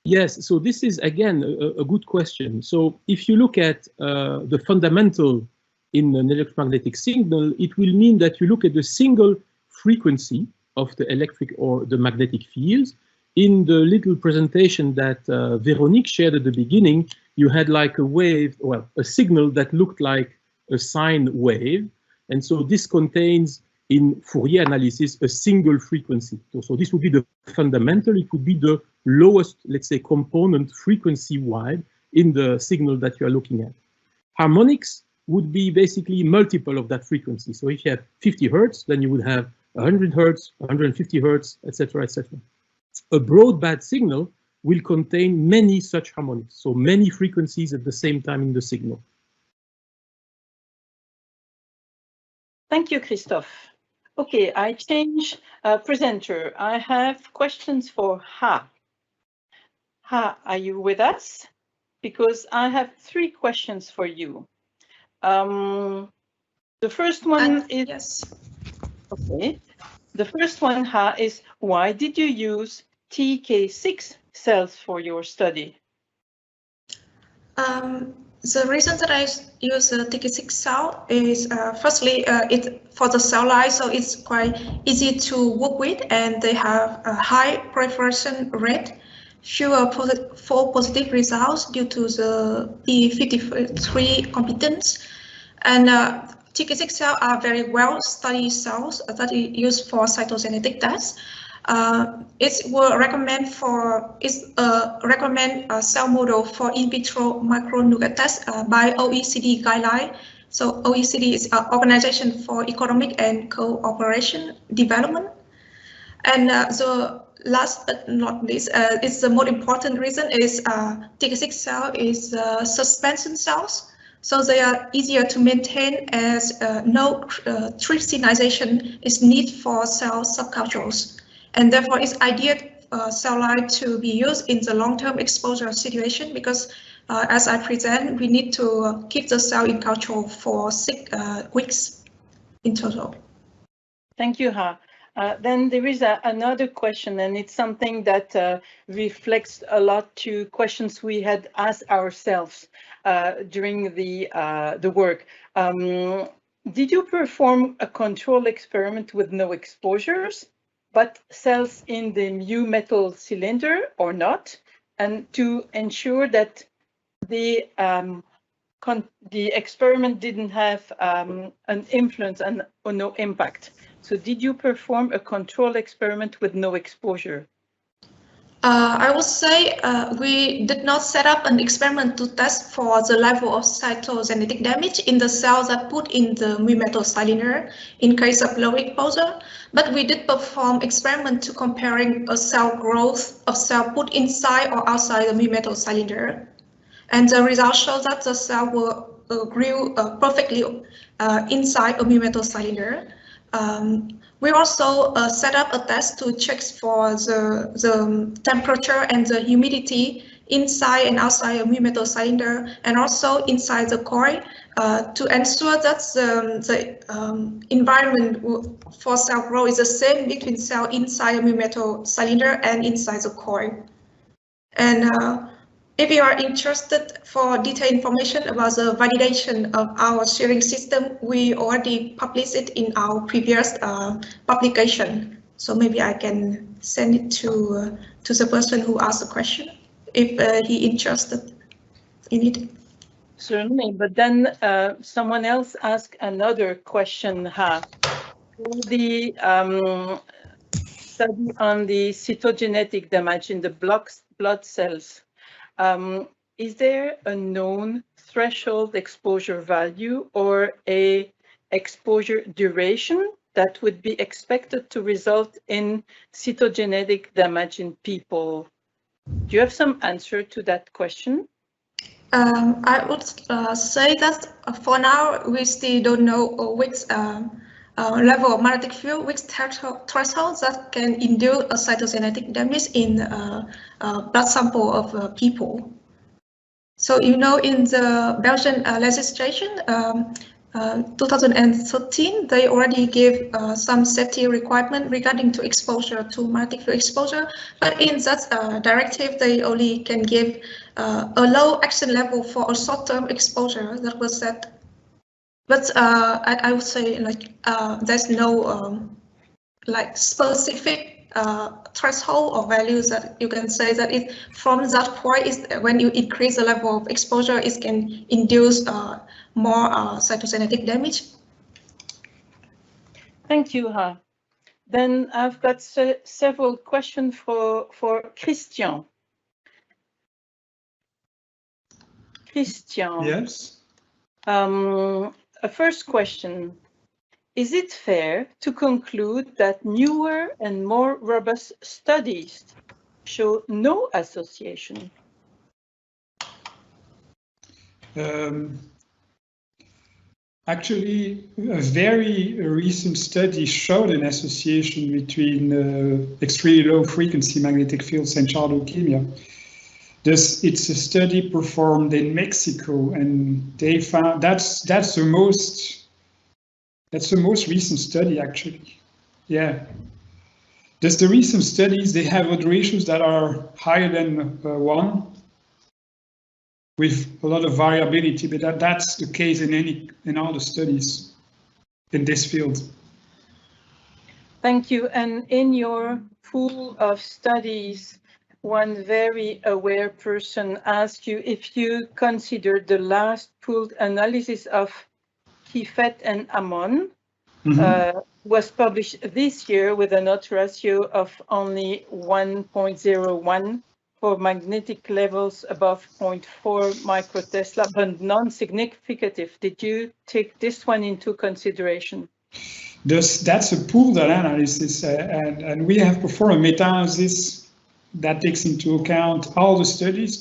Speaker 4: yes, so this is again a good question. So if you look at the fundamental in an electromagnetic signal, it will mean that you look at the single frequency of the electric or the magnetic fields. In the little presentation that Veronique shared at the beginning, you had like a wave, well, a signal that looked like a sine wave. And so this contains, in Fourier analysis, a single frequency. So this would be the fundamental, it would be the lowest, let's say, component frequency-wide in the signal that you are looking at. Harmonics would be basically multiple of that frequency. So if you have 50 Hertz, then you would have 100 Hertz, 150 Hertz, etc., etc. A broadband signal will contain many such harmonics, so many frequencies at the same time in the signal.
Speaker 1: Thank you, Christophe. Okay, I change presenter. I have questions for Ha. Ha, are you with us? Because I have 3 questions for you. The first one is...
Speaker 6: Yes.
Speaker 1: Okay. The first one, Ha, is why did you use TK6 cells for your study?
Speaker 6: The reason that I use the TK6 cell is firstly, for the cell line, so it's quite easy to work with, and they have a high proliferation rate, fewer false positive results due to the P53 competence, and TK6 cells are very well studied cells that are used for cytogenetic tests. It will recommend a cell model for in vitro micronuclear test by OECD Guideline. So OECD is an Organization for Economic and Cooperation Development. And the last but not least, it's the most important reason is TK6 cell is suspension cells. So they are easier to maintain as no trypsinization is needed for cell subcultures. And therefore it's ideal cell line to be used in the long-term exposure situation because as I present, we need to keep the cell in culture for 6 weeks in total.
Speaker 1: Thank you, Ha. Then there is another question, and it's something that reflects a lot to questions we had asked ourselves during the work. Did you perform a control experiment with no exposures, but cells in the mu metal cylinder or not? And to ensure that the experiment didn't have an influence or no impact. So did you perform a control experiment with no exposure?
Speaker 6: I would say we did not set up an experiment to test for the level of cytogenetic damage in the cells that put in the mu metal cylinder in case of low exposure, but we did perform experiment to comparing a cell growth of cell put inside or outside the mu metal cylinder. And the results show that the cell grew perfectly inside a mu metal cylinder. We also set up a test to check for the temperature and the humidity inside and outside a mu metal cylinder, and also inside the coil to ensure that the environment for cell growth is the same between cell inside a mu metal cylinder and inside the coil. And if you are interested for detailed information about the validation of our sharing system, we already published it in our previous publication. So maybe I can send it to the person who asked the question if he interested in it.
Speaker 1: Certainly, but then someone else asked another question, Ha. The study on the cytogenetic damage in the blood cells. Is there a known threshold exposure value or a exposure duration that would be expected to result in cytogenetic damage in people? Do you have some answer to that question?
Speaker 6: I would say that for now, we still don't know which level of magnetic field, which threshold that can induce a cytogenetic damage in blood sample of people. So, you know, in the Belgian legislation, 2013, they already gave some safety requirement regarding to exposure to magnetic field exposure, but in that directive, they only can give a low action level for a short-term exposure that was set. But I would say like there's no like specific threshold or values that you can say that it from that point is when you increase the level of exposure, it can induce more cytogenetic damage.
Speaker 1: Thank you, Ha. Then I've got several questions for Christian. Christian.
Speaker 8: Yes.
Speaker 1: A first question. Is it fair to conclude that newer and more robust studies show no association?
Speaker 8: Actually, a very recent study showed an association between extremely low frequency magnetic fields and child leukemia. It's a study performed in Mexico, and they found that's the most recent study actually. Yeah. Just the recent studies, they have odd ratios that are higher than 1 with a lot of variability, but that's the case in all the studies in this field.
Speaker 1: Thank you. And in your pool of studies, one very aware person asked you if you considered the last pooled analysis of Kifet and Amon was published this year with an odds ratio of only 1.01 for magnetic levels above 0.4 microtesla, but non-significant. Did you take this one into consideration?
Speaker 8: That's a pooled analysis, and we have performed a meta-analysis that takes into account all the studies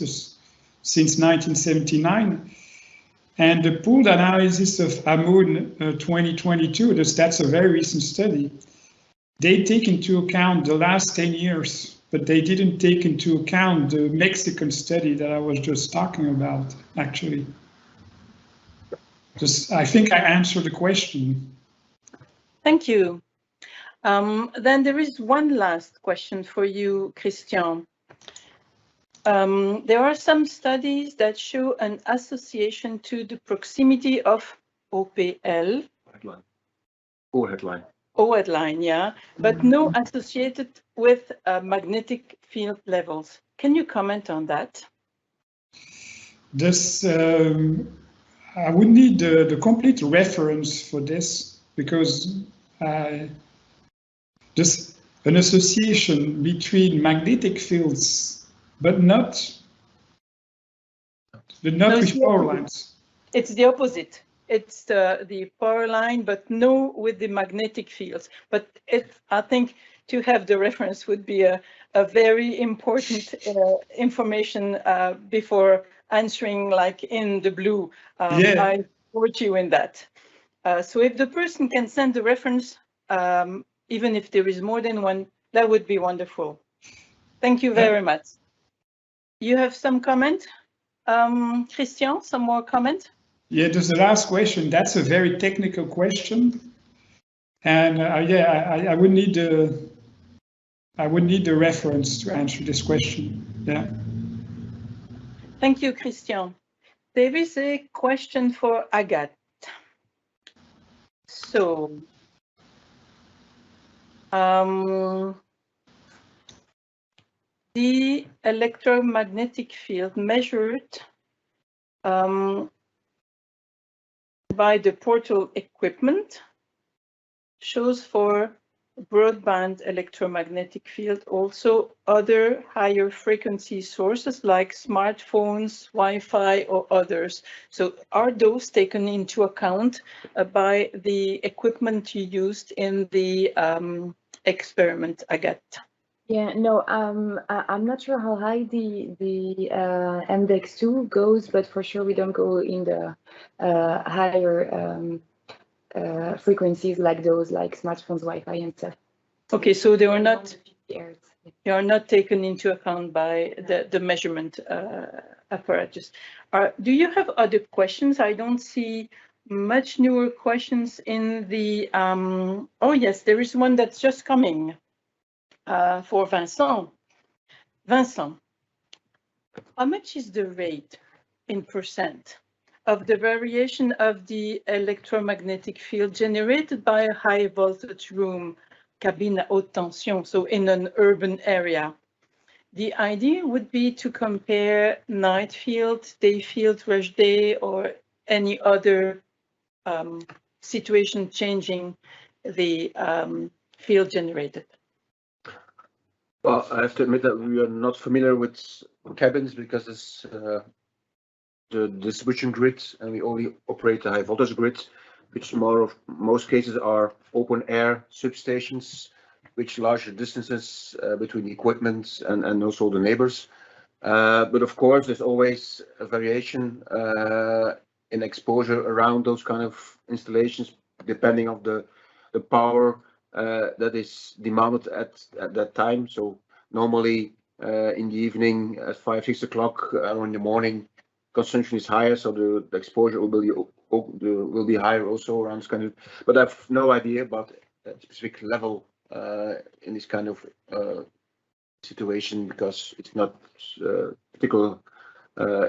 Speaker 8: since 1979. And the pooled analysis of AMOON 2022, that's a very recent study, they take into account the last 10 years, but they didn't take into account the Mexican study that I was just talking about, actually. I think I answered the question.
Speaker 1: Thank you. Then there is one last question for you, Christian. There are some studies that show an association to the proximity of OPL.
Speaker 2: Headline. Or headline.
Speaker 1: OED line, yeah, but no associated with magnetic field levels. Can you comment on that?
Speaker 8: This, I would need the complete reference for this, because just an association between magnetic fields, but not with power lines.
Speaker 1: It's the opposite. It's the power line, but no with the magnetic fields. But I think to have the reference would be a very important information before answering like in the blue.
Speaker 8: Yeah.
Speaker 1: I support you in that. So if the person can send the reference, even if there is more than one, that would be wonderful. Thank you very much. You have some comment? Christian, some more comment?
Speaker 8: Yeah, there's the last question. That's a very technical question, and yeah, I would need the reference to answer this question. Yeah.
Speaker 1: Thank you, Christian. There is a question for Agathe. So, the electromagnetic field measured by the portal equipment shows for broadband electromagnetic field also other higher frequency sources like smartphones, Wi-Fi or others. So are those taken into account by the equipment you used in the experiment, Agathe?
Speaker 7: Yeah, no, I'm not sure how high the index 2 goes, but for sure we don't go in the higher frequencies like those, like smartphones, Wi-Fi and stuff.
Speaker 1: Okay, so they are not taken into account by the measurement apparatus. Do you have other questions? I don't see much newer questions in the. Oh yes, there is one that's just coming. For Vincent. Vincent, how much is the rate in percent of the variation of the electromagnetic field generated by a high voltage room, cabine à haute tension, so in an urban area? The idea would be to compare night field, day field, rush day, or any other situation changing the field generated.
Speaker 2: Well, I have to admit that we are not familiar with cabins because it's the distribution grid, and we only operate the high voltage grid, which most cases are open air substations, which larger distances between the equipment and also the neighbors. But of course, there's always a variation in exposure around those kind of installations, depending on the power that is demanded at that time. So normally in the evening at 5, 6 o'clock or in the morning, consumption is higher, so the exposure will be higher also around this kind of. But I have no idea about that specific level in this kind of situation because it's not particular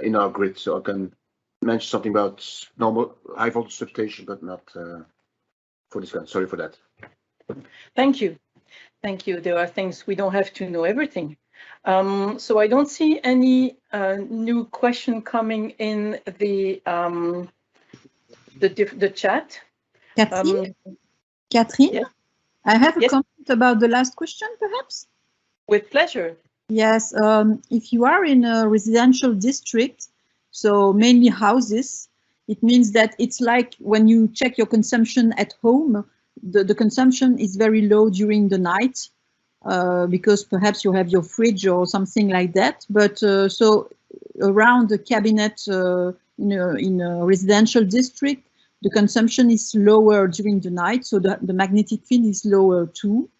Speaker 2: in our grid. So I can mention something about normal high voltage substation, but not for this one. Sorry for that.
Speaker 1: Thank you. Thank you. There are things we don't have to know everything. So I don't see any new question coming in the chat.
Speaker 3: Catherine? Catherine?
Speaker 1: Yes.
Speaker 3: I have a
Speaker 1: Yes.
Speaker 3: comment about the last question, perhaps?
Speaker 1: With pleasure.
Speaker 3: Yes, if you are in a residential district, so mainly houses, it means that it's like when you check your consumption at home, the consumption is very low during the night because perhaps you have your fridge or something like that. But so around the cabinet in a residential district, the consumption is lower during the night, so the magnetic field is lower too.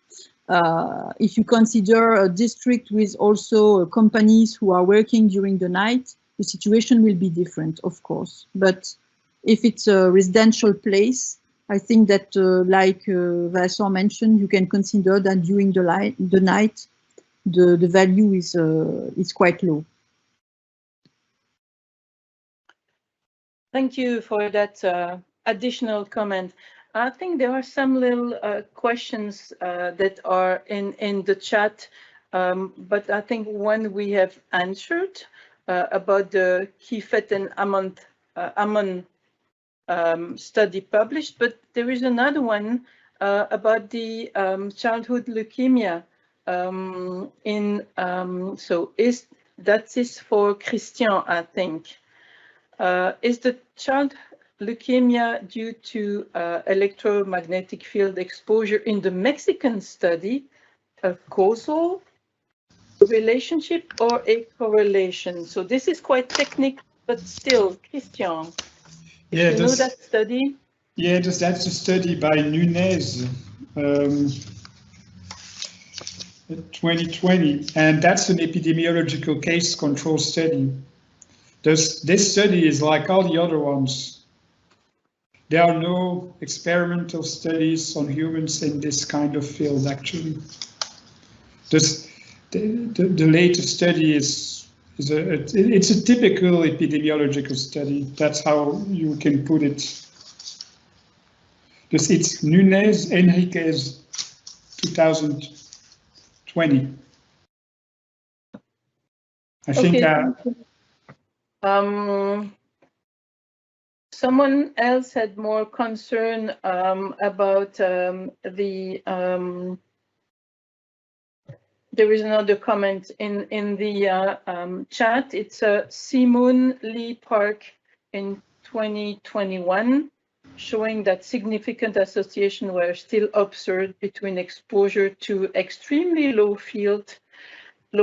Speaker 3: If you consider a district with also companies who are working during the night, the situation will be different, of course. But if it's a residential place, I think that, like Vincent mentioned, you can consider that during the night, the value is quite low.
Speaker 1: Thank you for that additional comment. I think there are some little questions that are in the chat, but I think one we have answered about the Kiefet and Amon study published, but there is another one about the childhood leukemia. That is for Christian, I think. Is the child leukemia due to electromagnetic field exposure in the Mexican study a causal relationship or a correlation? So this is quite technical, but still, Christian,
Speaker 8: Yeah,
Speaker 1: you know that study?
Speaker 8: Yeah, that's a study by Nunez, 2020, and that's an epidemiological case control study. This study is like all the other ones. There are no experimental studies on humans in this kind of field, actually. The latest study it's a typical epidemiological study. That's how you can put it. It's Nunez Enriquez 2020. I think.
Speaker 1: Someone else had more concern about there is another comment in the chat. It's Simon Lee Park in 2021, showing that significant associations were still observed between exposure to extremely low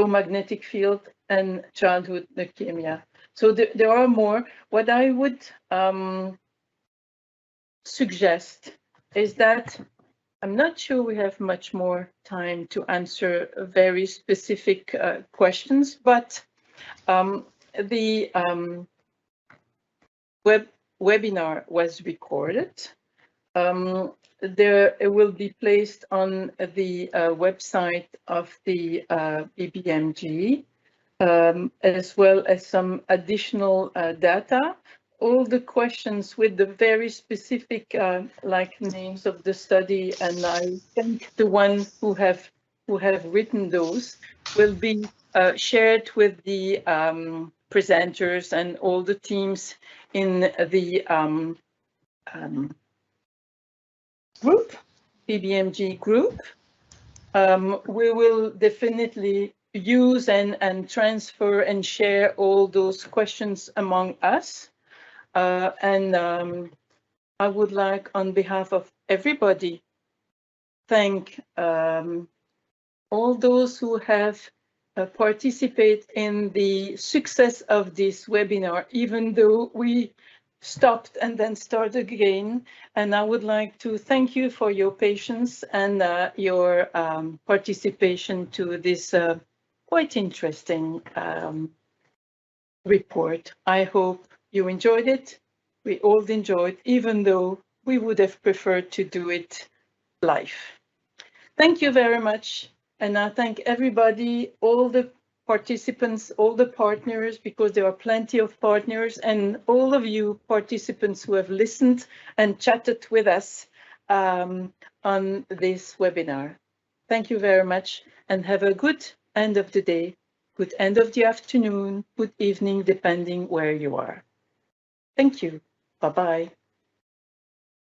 Speaker 1: magnetic field and childhood leukemia. So there are more. What I would suggest is that I'm not sure we have much more time to answer very specific questions, but the webinar was recorded. It will be placed on the website of the BBEMG, as well as some additional data. All the questions with the very specific like names of the study, and I think the ones who have written those will be shared with the presenters and all the teams in the group, BBEMG group. We will definitely use and transfer and share all those questions among us. I would like, on behalf of everybody, thank all those who have participated in the success of this webinar, even though we stopped and then started again. And I would like to thank you for your patience and your participation to this quite interesting report. I hope you enjoyed it. We all enjoyed, even though we would have preferred to do it live. Thank you very much. And I thank everybody, all the participants, all the partners, because there are plenty of partners, and all of you participants who have listened and chatted with us on this webinar. Thank you very much, and have a good end of the day, good end of the afternoon, good evening, depending where you are. Thank you. Bye-bye.